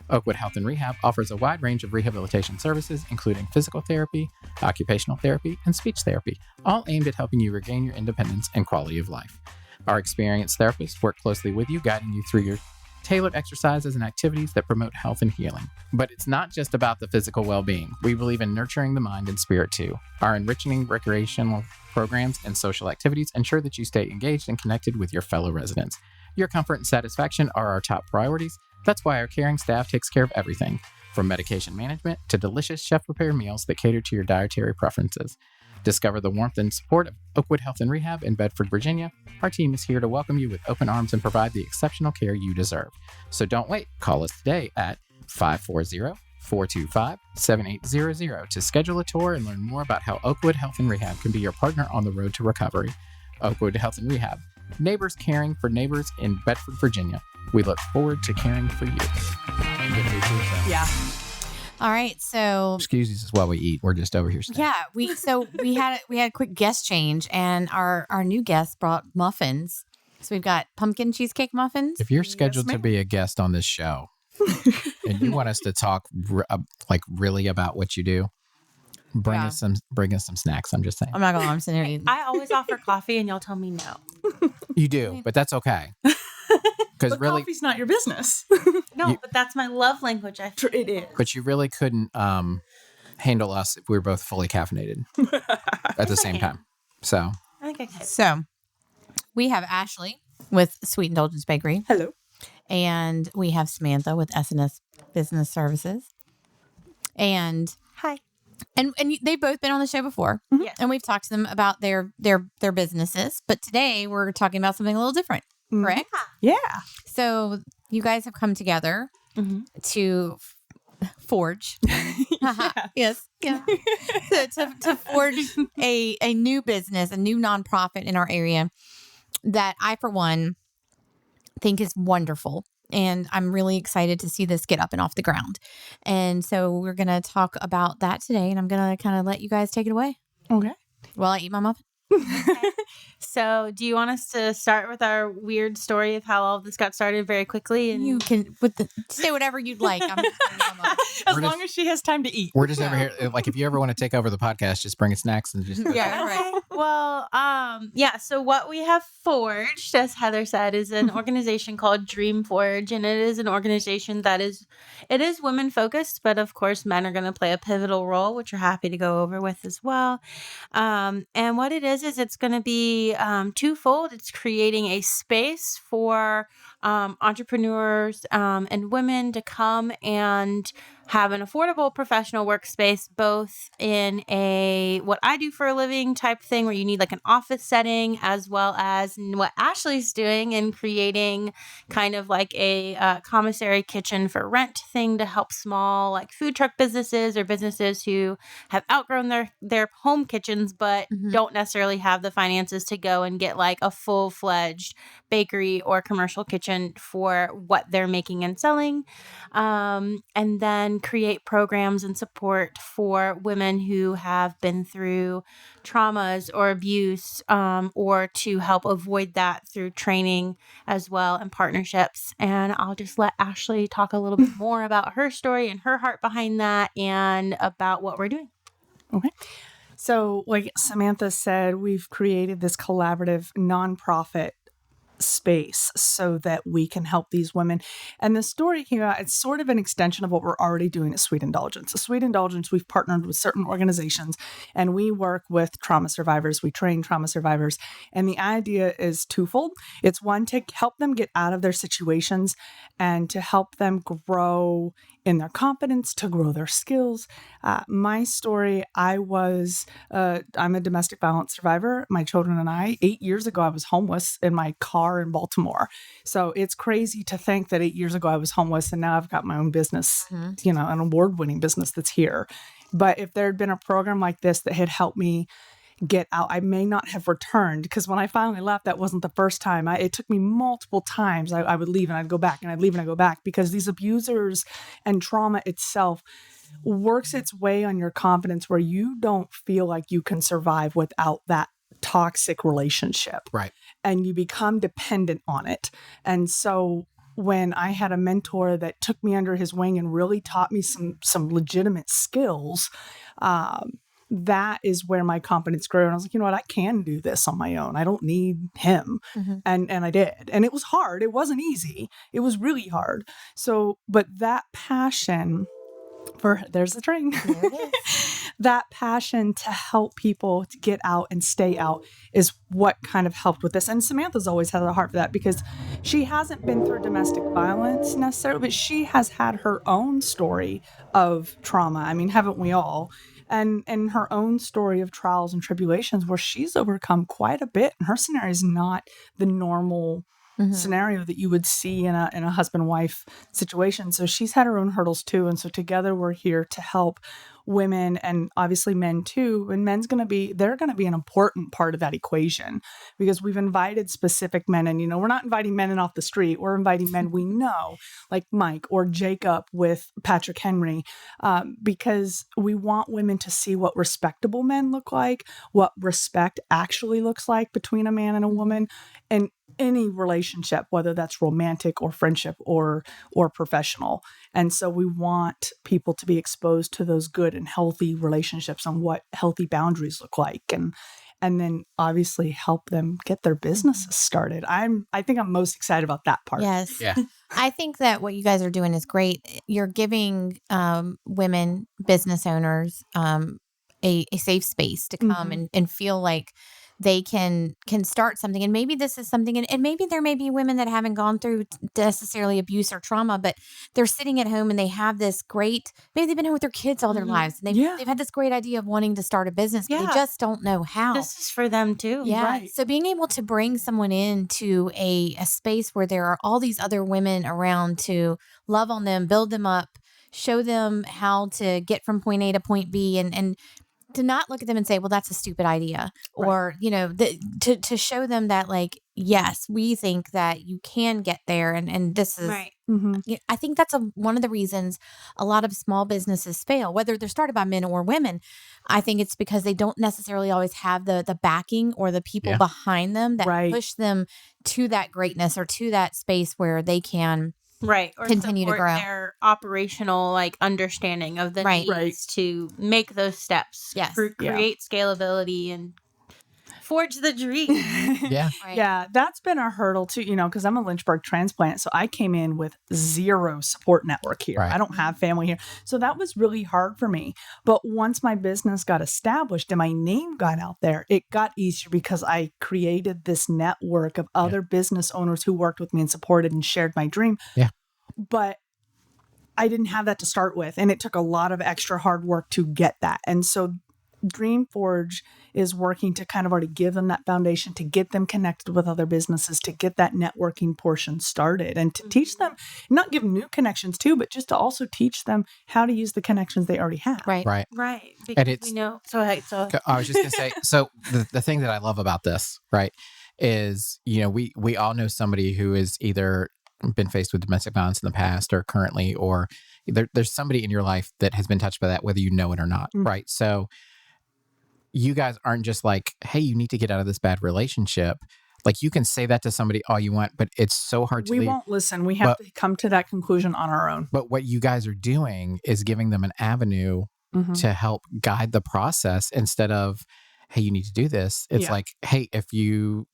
Oakwood Health and Rehab offers a wide range of rehabilitation services, including physical therapy, occupational therapy, and speech therapy, all aimed at helping you regain your independence and quality of life. Our experienced therapists work closely with you, guiding you through your tailored exercises and activities that promote health and healing. But it's not just about the physical well-being. We believe in nurturing the mind and spirit too. Our enriching recreational programs and social activities ensure that you stay engaged and connected with your fellow residents. Your comfort and satisfaction are our top priorities. That's why our caring staff takes care of everything, from medication management to delicious chef-prepared meals that cater to your dietary preferences. Discover the warmth and support of Oakwood Health and Rehab in Bedford, Virginia. Our team is here to welcome you with open arms and provide the exceptional care you deserve. So don't wait. Call us today at 540-425-7800 to schedule a tour and learn more about how Oakwood Health and Rehab can be your partner on the road to recovery. Oakwood Health and Rehab. Neighbors caring for neighbors in Bedford, Virginia. We look forward to caring for you. Yeah. All right. So excuse us while we eat. We're just over here. Yeah. We had a quick guest change, and our new guest brought muffins. So we've got pumpkin cheesecake muffins. If you're scheduled to be a guest on this show and you want us to talk really about what you do, bring us some snacks. I'm just saying. I'm not gonna lie, I'm sitting here eating. I always offer coffee, and y'all tell me no. You do, but that's okay. Because really, coffee's not your business. No, but that's my love language. It is. But you really couldn't handle us if we were both fully caffeinated at the same time. So I think I could. So we have Ashley with Sweet Indulgence Bakery. Hello. And we have Samantha with S&S Business Services. And hi. And they've both been on the show before. Mm-hmm. Yes. And we've talked to them about their businesses. But today we're talking about something a little different. Correct? Yeah. So you guys have come together to forge. Yes. Yeah. to forge a new business, a new nonprofit in our area that I, for one, think is wonderful. And I'm really excited to see this get up and off the ground. And so we're going to talk about that today. And I'm going to kind of let you guys take it away. Okay. While I eat my muffin. So, do you want us to start with our weird story of how all of this got started very quickly? And you can say whatever you'd like. As long as she has time to eat. We're just over here. Like, if you ever want to take over the podcast, just bring us snacks and just. Yeah, right. Well, yeah. So what we have forged, as Heather said, is an organization called Dream Forge, and it is an organization that is women focused, but of course, men are going to play a pivotal role, which we're happy to go over with as well. And what it is it's going to be twofold. It's creating a space for entrepreneurs and women to come and have an affordable professional workspace, both in a what I do for a living type thing where you need like an office setting, as well as what Ashley's doing and creating kind of like a commissary kitchen for rent thing to help small like food truck businesses or businesses who have outgrown their home kitchens but don't necessarily have the finances to go and get like a full-fledged bakery or commercial kitchen for what they're making and selling. And then create programs and support for women who have been through traumas or abuse, or to help avoid that through training as well and partnerships. And I'll just let Ashley talk a little bit more about her story and her heart behind that and about what we're doing. Okay. So like Samantha said, we've created this collaborative nonprofit space so that we can help these women. And the story came out, it's sort of an extension of what we're already doing at Sweet Indulgence. At Sweet Indulgence, we've partnered with certain organizations and we work with trauma survivors. We train trauma survivors. And the idea is twofold. It's one, to help them get out of their situations and to help them grow in their confidence, to grow their skills. My story, I'm a domestic violence survivor. My children and I, 8 years ago, I was homeless in my car in Baltimore. So it's crazy to think that 8 years ago I was homeless and now I've got my own business, an award-winning business that's here. But if there had been a program like this that had helped me get out, I may not have returned, because when I finally left, that wasn't the first time. It took me multiple times. I would leave and I'd go back and I'd leave and I'd go back, because these abusers and trauma itself works its way on your confidence where you don't feel like you can survive without that toxic relationship. Right. And you become dependent on it. And so when I had a mentor that took me under his wing and really taught me some legitimate skills, that is where my confidence grew. And I was like, you know what, I can do this on my own. I don't need him. And I did. And it was hard. It wasn't easy. It was really hard. So, but that passion there's the string. That passion to help people to get out and stay out is what kind of helped with this. And Samantha's always had a heart for that, because she hasn't been through domestic violence necessarily, but she has had her own story of trauma. I mean, haven't we all? And her own story of trials and tribulations where she's overcome quite a bit. And her scenario is not the normal scenario that you would see in a husband-wife situation. So she's had her own hurdles too. And so together we're here to help women and obviously men too. And they're going to be an important part of that equation, because we've invited specific men. And, we're not inviting men in off the street. We're inviting men we know, like Mike or Jacob with Patrick Henry, because we want women to see what respectable men look like, what respect actually looks like between a man and a woman, and any relationship, whether that's romantic or friendship or professional. And so we want people to be exposed to those good and healthy relationships and what healthy boundaries look like. And then obviously help them get their businesses started. I think I'm most excited about that part. Yes. Yeah. I think that what you guys are doing is great. You're giving women, business owners, a safe space to come and feel like they can start something. And maybe this is something, and maybe there may be women that haven't gone through necessarily abuse or trauma, but they're sitting at home and they have this great, maybe they've been home with their kids all their lives. And they've had this great idea of wanting to start a business, but they just don't know how. This is for them too. Yeah. Right. So being able to bring someone into a space where there are all these other women around to love on them, build them up, show them how to get from point A to point B, and to not look at them and say, well, that's a stupid idea. Right. Or, to show them that, like, yes, we think that you can get there. And this is, right. I think that's one of the reasons a lot of small businesses fail, whether they're started by men or women. I think it's because they don't necessarily always have the backing or the people behind them that push them to that greatness or to that space where they can or continue to grow their operational understanding of the needs to make those steps. Yes. Create scalability and forge the dream. Yeah. Right. Yeah, that's been a hurdle too, because I'm a Lynchburg transplant. So I came in with zero support network here. Right. I don't have family here. So that was really hard for me. But once my business got established and my name got out there, it got easier because I created this network of other business owners who worked with me and supported and shared my dream. Yeah. But I didn't have that to start with. And it took a lot of extra hard work to get that. And so Dreamforge is working to kind of already give them that foundation, to get them connected with other businesses, to get that networking portion started, and to teach them, not give new connections too, but just to also teach them how to use the connections they already have. Right. Right. Right. And Because it's- we know. So I was just going to say, so the thing that I love about this, right, is, we all know somebody who is either been faced with domestic violence in the past or currently, or there's somebody in your life that has been touched by that, whether you know it or not. Mm. Right. So you guys aren't just like, hey, you need to get out of this bad relationship. Like, you can say that to somebody all you want, but it's so hard to We leave. won't listen. We have to come to that conclusion on our own. But what you guys are doing is giving them an avenue Mhm. to help guide the process instead of, hey, you need to do this. It's Yeah. like, hey, if you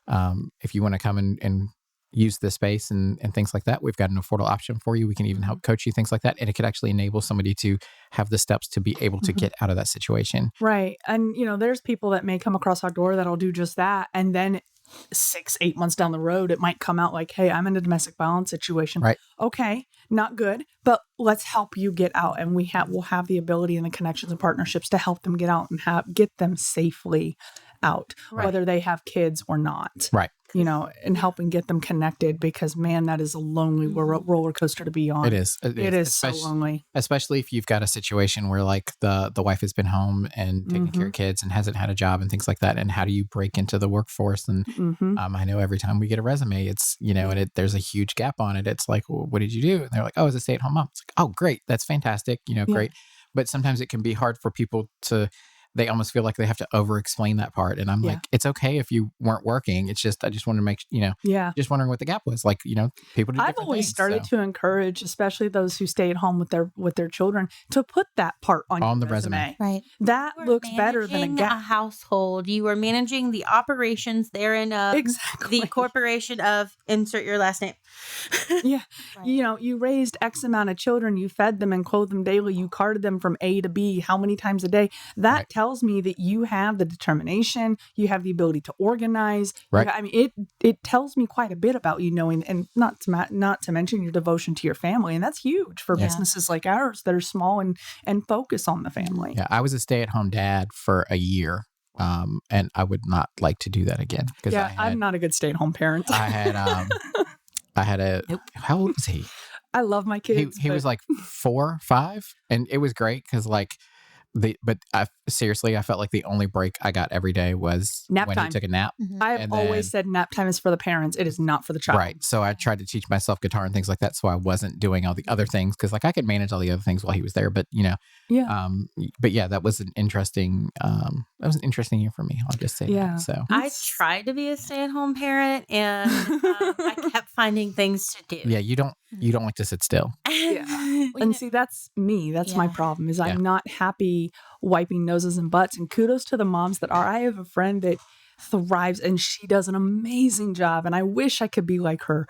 want to come and use this space and things like that, we've got an affordable option for you. We can even help coach you, things like that. And it could actually enable somebody to have the steps to be able to Mhm. get out of that situation. Right. And, there's people that may come across our door that'll do just that. And then 6-8 months down the road, it might come out like, hey, I'm in a domestic violence situation. Right. Okay. Not good, but let's help you get out. And we'll have the ability and the connections and partnerships to help them get out and get them safely out, whether they have kids or not. Right. And helping get them connected, because man, that is a lonely roller coaster to be on. It is. It is so lonely. Especially if you've got a situation where like the wife has been home and taking care of kids and hasn't had a job and things like that. And how do you break into the workforce? And I know every time we get a resume, it's, and there's a huge gap on it. It's like, well, what did you do? And they're like, oh, I was a stay-at-home mom. It's like, oh, great. That's fantastic. Great. But sometimes it can be hard for people they almost feel like they have to over-explain that part. And I'm like, it's okay if you weren't working. It's just, I just want to make, just wondering what the gap was. Like, people do I've always started to encourage, especially those who stay at home with their children, to put that part on the resume. Right. That You are looks better than a managing gap. household. You are managing the operations therein of Exactly. the corporation of insert your last name. Yeah. Right. You raised X amount of children, you fed them and clothed them daily, you carted them from A to B, how many times a day? That tells me that you have the determination, you have the ability to organize. Right. It tells me quite a bit about you, knowing, and not to mention your devotion to your family. And that's huge for businesses like ours that are small and focus on the family. Yeah. I was a stay-at-home dad for a year. And I would not like to do that again. Yeah, I'm not a good stay-at-home parent. I had how old was he? I love my kids. He was like 4, 5, and it was great because seriously, I felt like the only break I got every day was Nap when time. he took a nap. I've always said nap time is for the parents. It is not for the child. Right. So I tried to teach myself guitar and things like that. So I wasn't doing all the other things because I could manage all the other things while he was there. But but yeah, that was an interesting year for me. I'll just say that. So I tried to be a stay-at-home parent, and I kept finding things to do. yeah, you don't like to sit still. Yeah. And see, that's me. That's my problem, is I'm not happy wiping noses and butts. And kudos to the moms that are. I have a friend that thrives and she does an amazing job. And I wish I could be like her,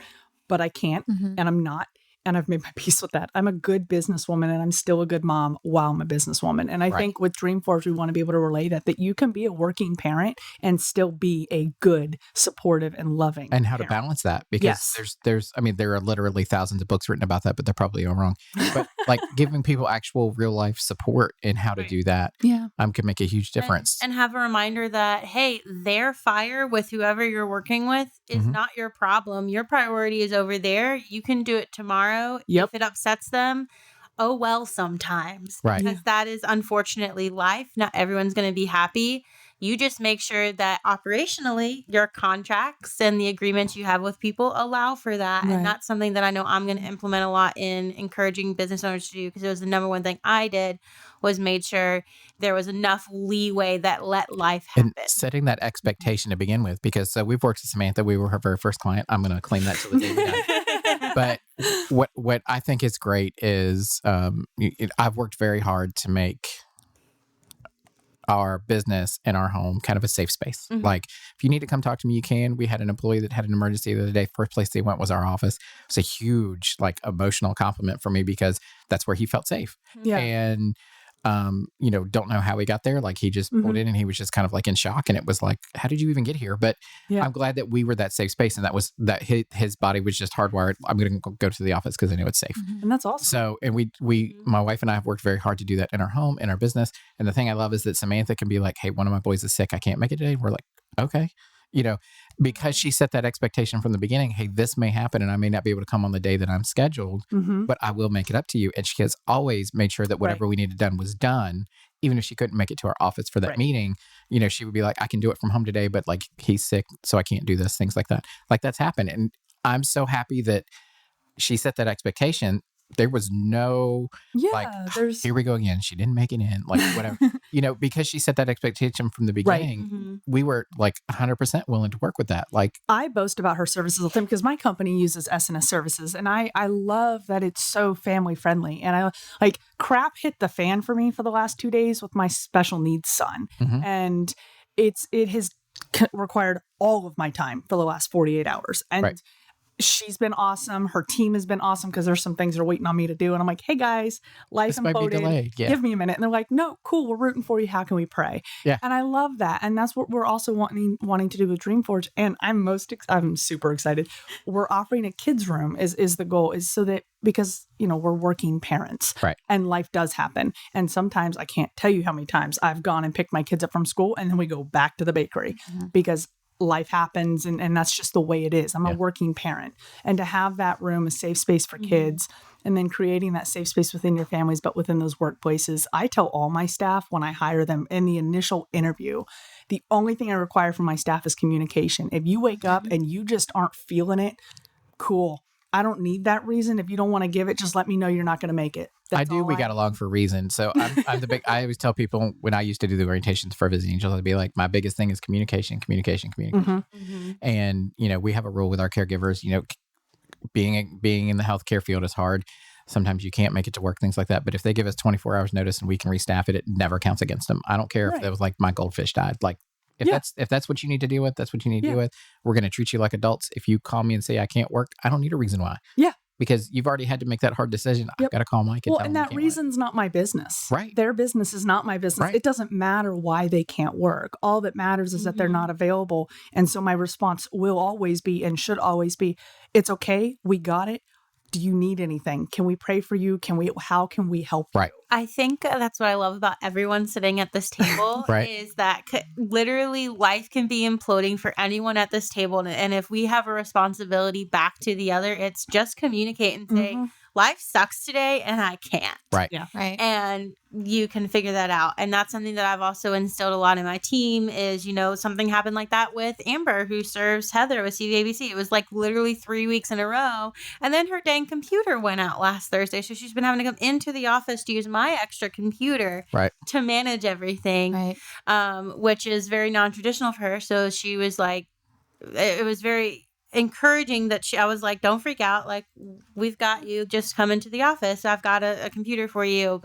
but I can't. And I'm not. And I've made my peace with that. I'm a good businesswoman and I'm still a good mom while I'm a businesswoman. And I think with Dreamforce, we want to be able to relay that you can be a working parent and still be a good, supportive, and loving and how parent. to balance that, because there are literally thousands of books written about that, but they're probably all wrong. But like giving people actual real life support in how to do that can make a huge difference. And have a reminder that, hey, their fire with whoever you're working with is not your problem. Your priority is over there. You can do it tomorrow. If it upsets them, oh well, sometimes. Right. Because that is unfortunately life. Not everyone's going to be happy. You just make sure that operationally your contracts and the agreements you have with people allow for that. Right. And that's something that I know I'm going to implement a lot in encouraging business owners to do, because it was the number one thing I did, was made sure there was enough leeway that let life happen. And setting that expectation to begin with, because we've worked with Samantha. We were her very first client. I'm going to claim that till the day we die. But what I think is great is I've worked very hard to make our business and our home kind of a safe space. Like, if you need to come talk to me, you can. We had an employee that had an emergency the other day. First place they went was our office. It's a huge, like, emotional compliment for me because that's where he felt safe. Yeah. And, don't know how he got there. Like, he just pulled in and he was just kind of like in shock. And it was like, how did you even get here? But I'm glad that we were that safe space. And that his body was just hardwired. I'm going to go to the office because I know it's safe. And that's awesome. So, and we, my wife and I have worked very hard to do that in our home, in our business. And the thing I love is that Samantha can be like, hey, one of my boys is sick. I can't make it today. We're like, okay. Because she set that expectation from the beginning, hey, this may happen and I may not be able to come on the day that I'm scheduled, but I will make it up to you. And she has always made sure that whatever we needed done was done, even if she couldn't make it to our office for that meeting. She would be like, I can do it from home today, but like, he's sick, so I can't do this, things like that. Like, that's happened. And I'm so happy that she set that expectation. There was no here we go again. She didn't make it in, like, whatever, because she set that expectation from the beginning. We were like 100% willing to work with that. Like, I boast about her services all the time because my company uses S&S services, and I love that it's so family friendly. And I like, crap hit the fan for me for the last 2 days with my special needs son, and it has required all of my time for the last 48 hours. And she's been awesome. Her team has been awesome because there's some things that are waiting on me to do. And I'm like, hey guys, life imploded. Give me a minute. And they're like, no, cool. We're rooting for you. How can we pray? Yeah. And I love that. And that's what we're also wanting to do with Dreamforge. And I'm super excited. We're offering a kids room is the goal, is so that, because, we're working parents, and life does happen. And sometimes I can't tell you how many times I've gone and picked my kids up from school and then we go back to the bakery because life happens, and that's just the way it is. I'm a working parent, and to have that room, a safe space for kids, and then creating that safe space within your families, but within those workplaces. I tell all my staff when I hire them in the initial interview, the only thing I require from my staff is communication. If you wake up and you just aren't feeling it, cool. I don't need that reason. If you don't want to give it, just let me know you're not going to make it. We got along for a reason. So I'm the big, I always tell people when I used to do the orientations for Visiting Angels, I'd be like, my biggest thing is communication. And, we have a rule with our caregivers, being in the healthcare field is hard. Sometimes you can't make it to work, things like that. But if they give us 24 hours notice and we can restaff it, it never counts against them. I don't care if it was like my goldfish died. Like, if that's what you need to deal with, that's what you need to deal with. We're going to treat you like adults. If you call me and say I can't work, I don't need a reason why. Yeah. Because you've already had to make that hard decision. I've got to call Mike. And that reason's not my business. Right. Their business is not my business. It doesn't matter why they can't work. All that matters is that they're not available. And so my response will always be, and should always be, it's okay. We got it. Do you need anything? Can we pray for you? How can we help you? I think that's what I love about everyone sitting at this table is that literally life can be imploding for anyone at this table. And if we have a responsibility back to the other, it's just communicate and say, life sucks today and I can't. Right. Yeah. Right. And you can figure that out. And that's something that I've also instilled a lot in my team is, something happened like that with Amber, who serves Heather with CVABC. It was like literally 3 weeks in a row. And then her dang computer went out last Thursday. So she's been having to come into the office to use my extra computer to manage everything, which is very non-traditional for her. So she was like, it was very encouraging that I was like, don't freak out. Like, we've got you. Just come into the office. I've got a computer for you.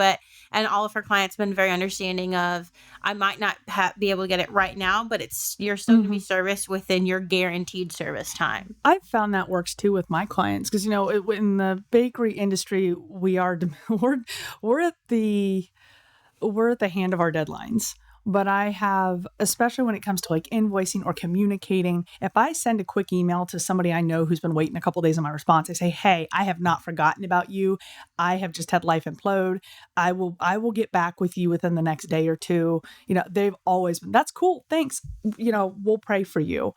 And all of her clients have been very understanding of, I might not be able to get it right now, but you're still going to be serviced within your guaranteed service time. I've found that works too with my clients. Cause in the bakery industry, we're at the hand of our deadlines. But I have, especially when it comes to like invoicing or communicating, if I send a quick email to somebody I know who's been waiting a couple of days on my response, I say, hey, I have not forgotten about you. I have just had life implode. I will get back with you within the next day or two. They've always been, that's cool. Thanks. We'll pray for you.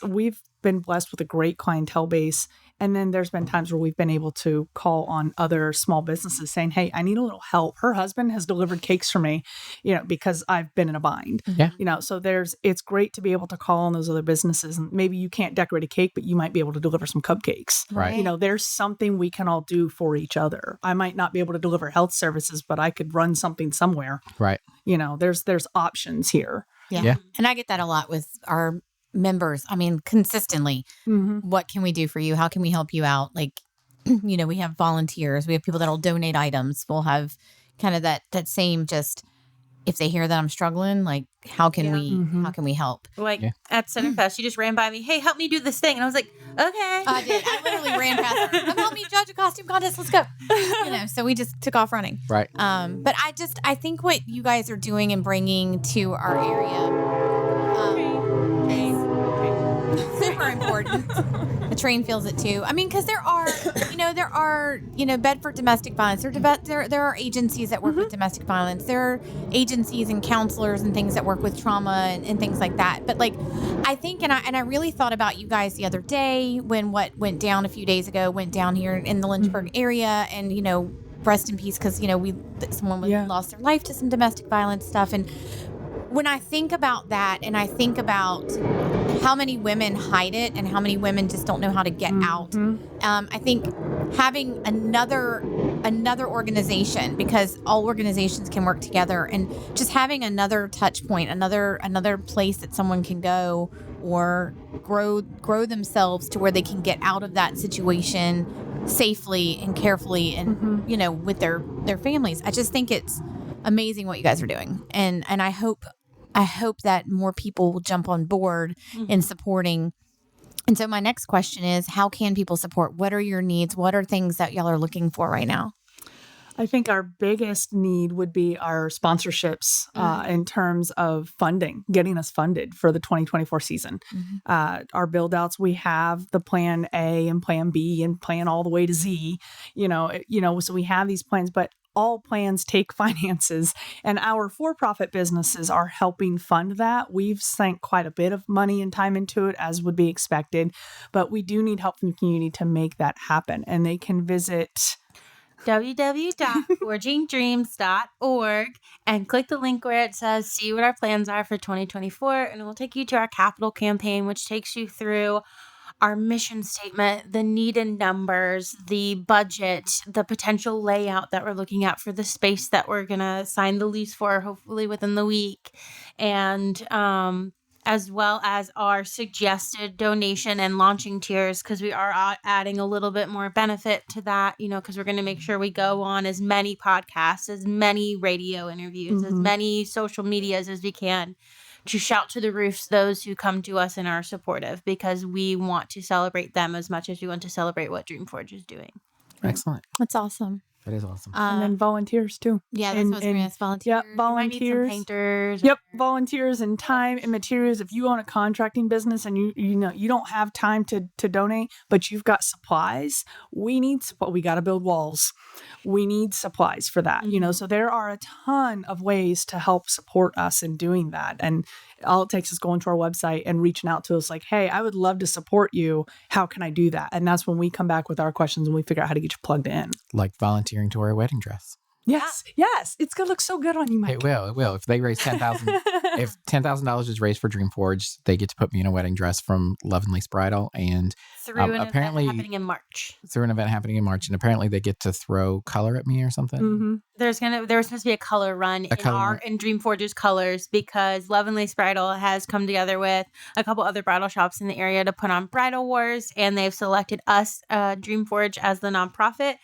We've been blessed with a great clientele base. And then there's been times where we've been able to call on other small businesses saying, hey, I need a little help. Her husband has delivered cakes for me, because I've been in a bind. Yeah. So it's great to be able to call on those other businesses. And maybe you can't decorate a cake, but you might be able to deliver some cupcakes. Right. There's something we can all do for each other. I might not be able to deliver health services, but I could run something somewhere. Right. There's options here. Yeah. And I get that a lot with our members. I mean, consistently, what can we do for you? How can we help you out? Like, we have volunteers, we have people that'll donate items. We'll have kind of that same just if they hear that I'm struggling, like how can we help? Like at Centerfest, she just ran by me. Hey, help me do this thing, and I was like, okay. I did. I literally ran past her. Come help me judge a costume contest. Let's go. So we just took off running. Right. But I think what you guys are doing and bringing to our area is super important. The train feels it too. I mean, because there are Bedford domestic violence. There are agencies that work with domestic violence. There are agencies and counselors and things that work with trauma and things like that. But like, I think, and I really thought about you guys the other day when what went down a few days ago went down here in the Lynchburg area, and rest in peace, because someone lost their life to some domestic violence stuff. And when I think about that, and I think about how many women hide it and how many women just don't know how to get out, I think having another organization, because all organizations can work together, and just having another touch point, another place that someone can go or grow themselves to where they can get out of that situation safely and carefully and with their families. I just think it's amazing what you guys are doing, and I hope that more people will jump on board in supporting. And so my next question is, how can people support? What are your needs? What are things that y'all are looking for right now? I think our biggest need would be our sponsorships in terms of funding, getting us funded for the 2024 season. Our build outs, we have the plan A and plan B and plan all the way to Z, so we have these plans, but all plans take finances, and our for-profit businesses are helping fund that. We've sunk quite a bit of money and time into it, as would be expected, but we do need help from the community to make that happen. And they can visit www.forgingdreams.org and click the link where it says see what our plans are for 2024, and it will take you to our capital campaign, which takes you through our mission statement, the need and numbers, the budget, the potential layout that we're looking at for the space that we're going to sign the lease for, hopefully within the week, and as well as our suggested donation and launching tiers, because we are adding a little bit more benefit to that, because we're going to make sure we go on as many podcasts, as many radio interviews, as many social medias as we can, to shout to the roofs those who come to us and are supportive, because we want to celebrate them as much as we want to celebrate what Dreamforge is doing. Excellent. That's awesome. That is awesome. And then volunteers too. Yeah, that's what's going to ask. Volunteers. Yep, volunteers. We might need some painters. Yep, volunteers and time and materials. If you own a contracting business and you don't have time to donate, but you've got supplies, we need support. We got to build walls. We need supplies for that. So there are a ton of ways to help support us in doing that. And all it takes is going to our website and reaching out to us like, hey, I would love to support you. How can I do that? And that's when we come back with our questions and we figure out how to get you plugged in. Like volunteering to wear a wedding dress. Yes. It's going to look so good on you, Mike. It will. If they raise $10,000, if $10,000 is raised for Dreamforge, they get to put me in a wedding dress from Love and Lace Bridal, and through an apparently event happening in March. Through an event happening in March, and apparently they get to throw color at me or something. There's supposed to be a color run in Dreamforge's colors, because Love and Lace Bridal has come together with a couple other bridal shops in the area to put on bridal wars, and they've selected us, Dreamforge, as the nonprofit,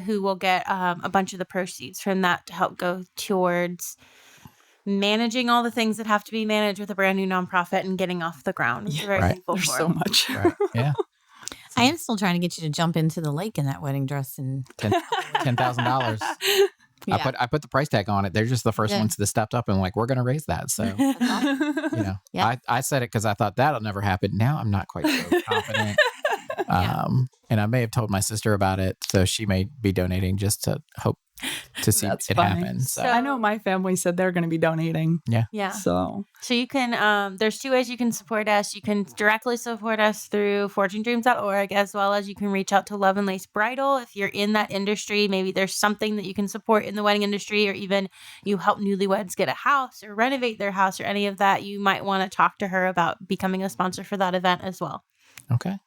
who will get a bunch of the proceeds from that to help go towards managing all the things that have to be managed with a brand new nonprofit and getting off the ground. It's very thankful for. There's so much. Right. Yeah. I am still trying to get you to jump into the lake in that wedding dress and $10,000. Yeah. I put the price tag on it. They're just the first ones that stepped up and like, we're going to raise that. So, I said it because I thought that'll never happen. Now I'm not quite so confident. And I may have told my sister about it, so she may be donating just to hope to see it happen. So I know my family said they're going to be donating. Yeah. So you can, there's two ways you can support us. You can directly support us through forgingdreams.org, as well as you can reach out to Love and Lace Bridal. If you're in that industry, maybe there's something that you can support in the wedding industry, or even you help newlyweds get a house or renovate their house or any of that, you might want to talk to her about becoming a sponsor for that event as well. Okay.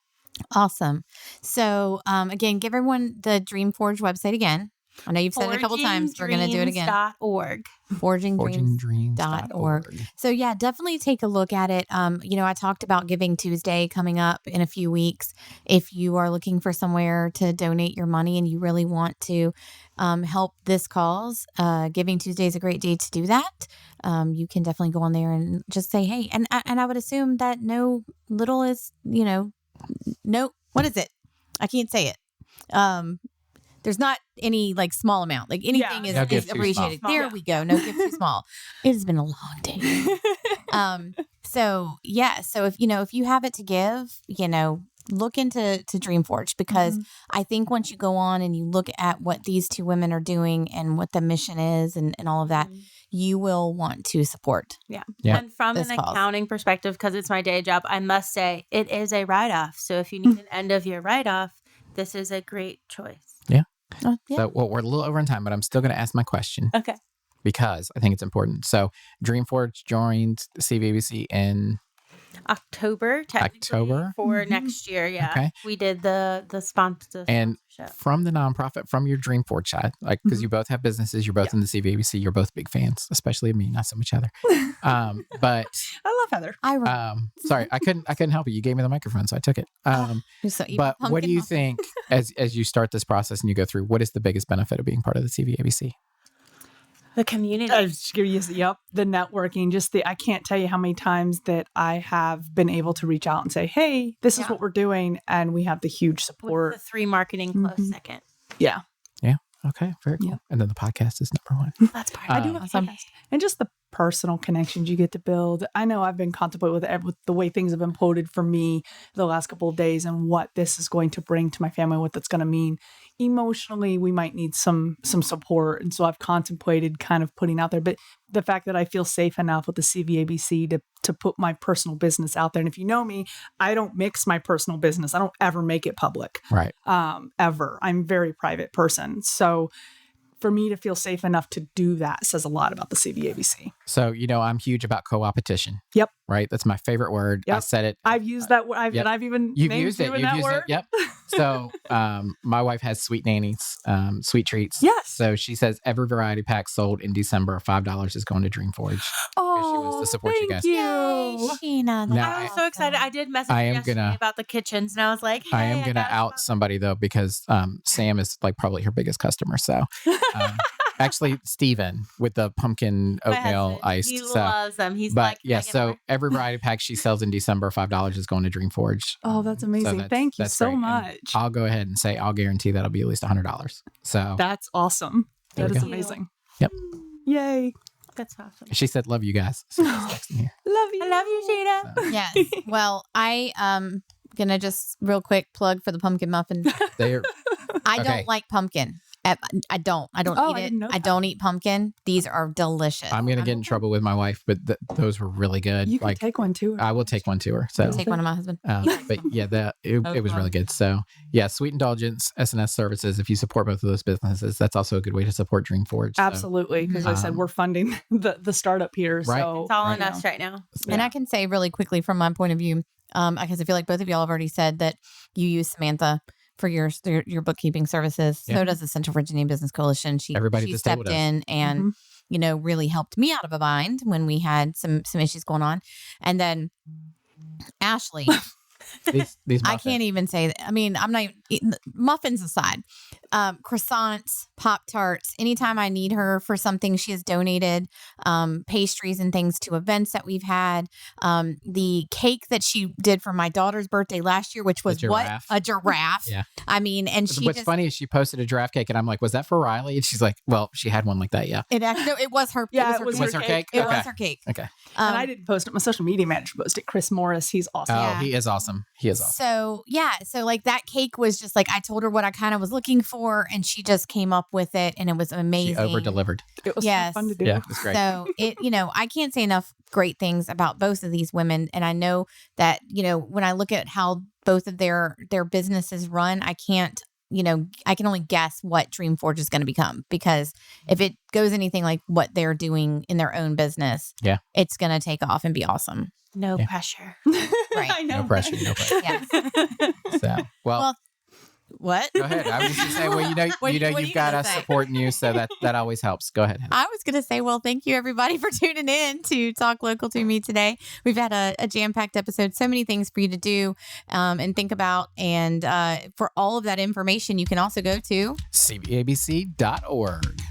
Awesome. So, again, give everyone the Dreamforge website again. I know you've said it a couple times. We're going to do it again. .org. ForgingDreams.org. So yeah, definitely take a look at it. I talked about Giving Tuesday coming up in a few weeks. If you are looking for somewhere to donate your money and you really want to help this cause, Giving Tuesday is a great day to do that. You can definitely go on there and just say, hey, and I would assume that no little is, no, what is it? I can't say it. There's not any like small amount, like anything is appreciated. There we go. No gift too small. It has been a long day. So if you have it to give, look into Dreamforge, because I think once you go on and you look at what these two women are doing and what the mission is and all of that, you will want to support. Yeah. And from an accounting perspective, because it's my day job, I must say it is a write-off. So if you need an end of year write-off, this is a great choice. Yeah. So we're a little over in time, but I'm still going to ask my question. Okay. Because I think it's important. So Dreamforge joined CVABC in October, technically, for next year. Yeah. Okay. We did the sponsor. And from the nonprofit, from your Dreamforge side, like, because you both have businesses, you're both in the CVABC, you're both big fans, especially of me, not so much Heather. But I love Heather. Sorry, I couldn't help it. You gave me the microphone, so I took it. But what do you think as you start this process and you go through, what is the biggest benefit of being part of the CVABC? The community. The networking, I can't tell you how many times that I have been able to reach out and say, hey, this is what we're doing. And we have the huge support. With the 3 marketing close second. Yeah. Yeah. Okay. Very cool. Yeah. And then the podcast is number 1. That's part of it. I do awesome. And just the personal connections you get to build. I know I've been contemplating with the way things have imploded for me the last couple of days and what this is going to bring to my family, what that's going to mean. Emotionally, we might need some support. And so I've contemplated kind of putting out there. But the fact that I feel safe enough with the CVABC to put my personal business out there. And if you know me, I don't mix my personal business. I don't ever make it public. Right. Ever. I'm a very private person. So for me to feel safe enough to do that says a lot about the CVABC. So, I'm huge about co-opetition. Yep. Right? That's my favorite word. Yep. I said it. I've used that word. I've even You've used it. Yep. So, my wife has Sweet Nannies, sweet treats. Yes. So she says every variety pack sold in December, $5 is going to Dreamforge. Oh, she wants to support you guys. You. Yay, Sheena. I was so excited. I did message yesterday about the kitchens, and I was like, hey, I am going to out somebody though, because Sam is like probably her biggest customer. So. Actually, Steven with the pumpkin oatmeal iced. He loves them. He's so every variety pack she sells in December, $5 is going to Dreamforge. Oh, that's amazing. So Thank you so much. And I'll go ahead and say I'll guarantee that'll be at least $100. So that's awesome. That is amazing. Yep. Yay. That's awesome. She said, love you guys. So she's texting here. Love you. I love you, Sheena. So. Yes. Well, I gonna just real quick plug for the pumpkin muffin. I don't like pumpkin. I don't eat it. I don't eat pumpkin. These are delicious. I'm going to get in trouble with my wife, but those were really good. You can take one to her. I will take one to her. So take one to my husband. But yeah, it was really good. So yeah, Sweet Indulgence, SNS Services. If you support both of those businesses, that's also a good way to support Dreamforge. Absolutely. Because I said, we're funding the startup here. Right. So it's all on us right now. And I can say really quickly from my point of view, because I feel like both of y'all have already said that you use Samantha for your bookkeeping services. Yeah. So does the Central Virginia Business Coalition. She stepped in and really helped me out of a bind when we had some issues going on. And then Ashley, these I can't even say that. I mean, I'm not even, muffins aside, croissants, Pop-Tarts, anytime I need her for something, she has donated pastries and things to events that we've had. The cake that she did for my daughter's birthday last year, which was a giraffe. Yeah. I mean, and what's funny is she posted a giraffe cake and I'm like, was that for Riley? And she's like, well, she had one like that. Yeah. It was her. Yeah, it was her cake. It was her cake. Okay. And I didn't post it. My social media manager posted it. Chris Morris. He's awesome. Oh, he is awesome. He is awesome. So yeah. So like that cake was just like, I told her what I kind of was looking for and she just came up with it and it was amazing. She over-delivered. It was so fun to do. Yeah, it was great. So I can't say enough great things about both of these women. And I know that, when I look at how both of their businesses run, I can only guess what Dreamforge is going to become, because if it goes anything like what they're doing in their own business, it's going to take off and be awesome. No pressure. Right. I know. No pressure. Yes. So, well, What? Go ahead. I was just going to say, well, you've got us supporting you, so that always helps. Go ahead. I was going to say, well, thank you everybody for tuning in to Talk Local to Me today. We've had a jam-packed episode, so many things for you to do and think about. And for all of that information, you can also go to cbabc.org.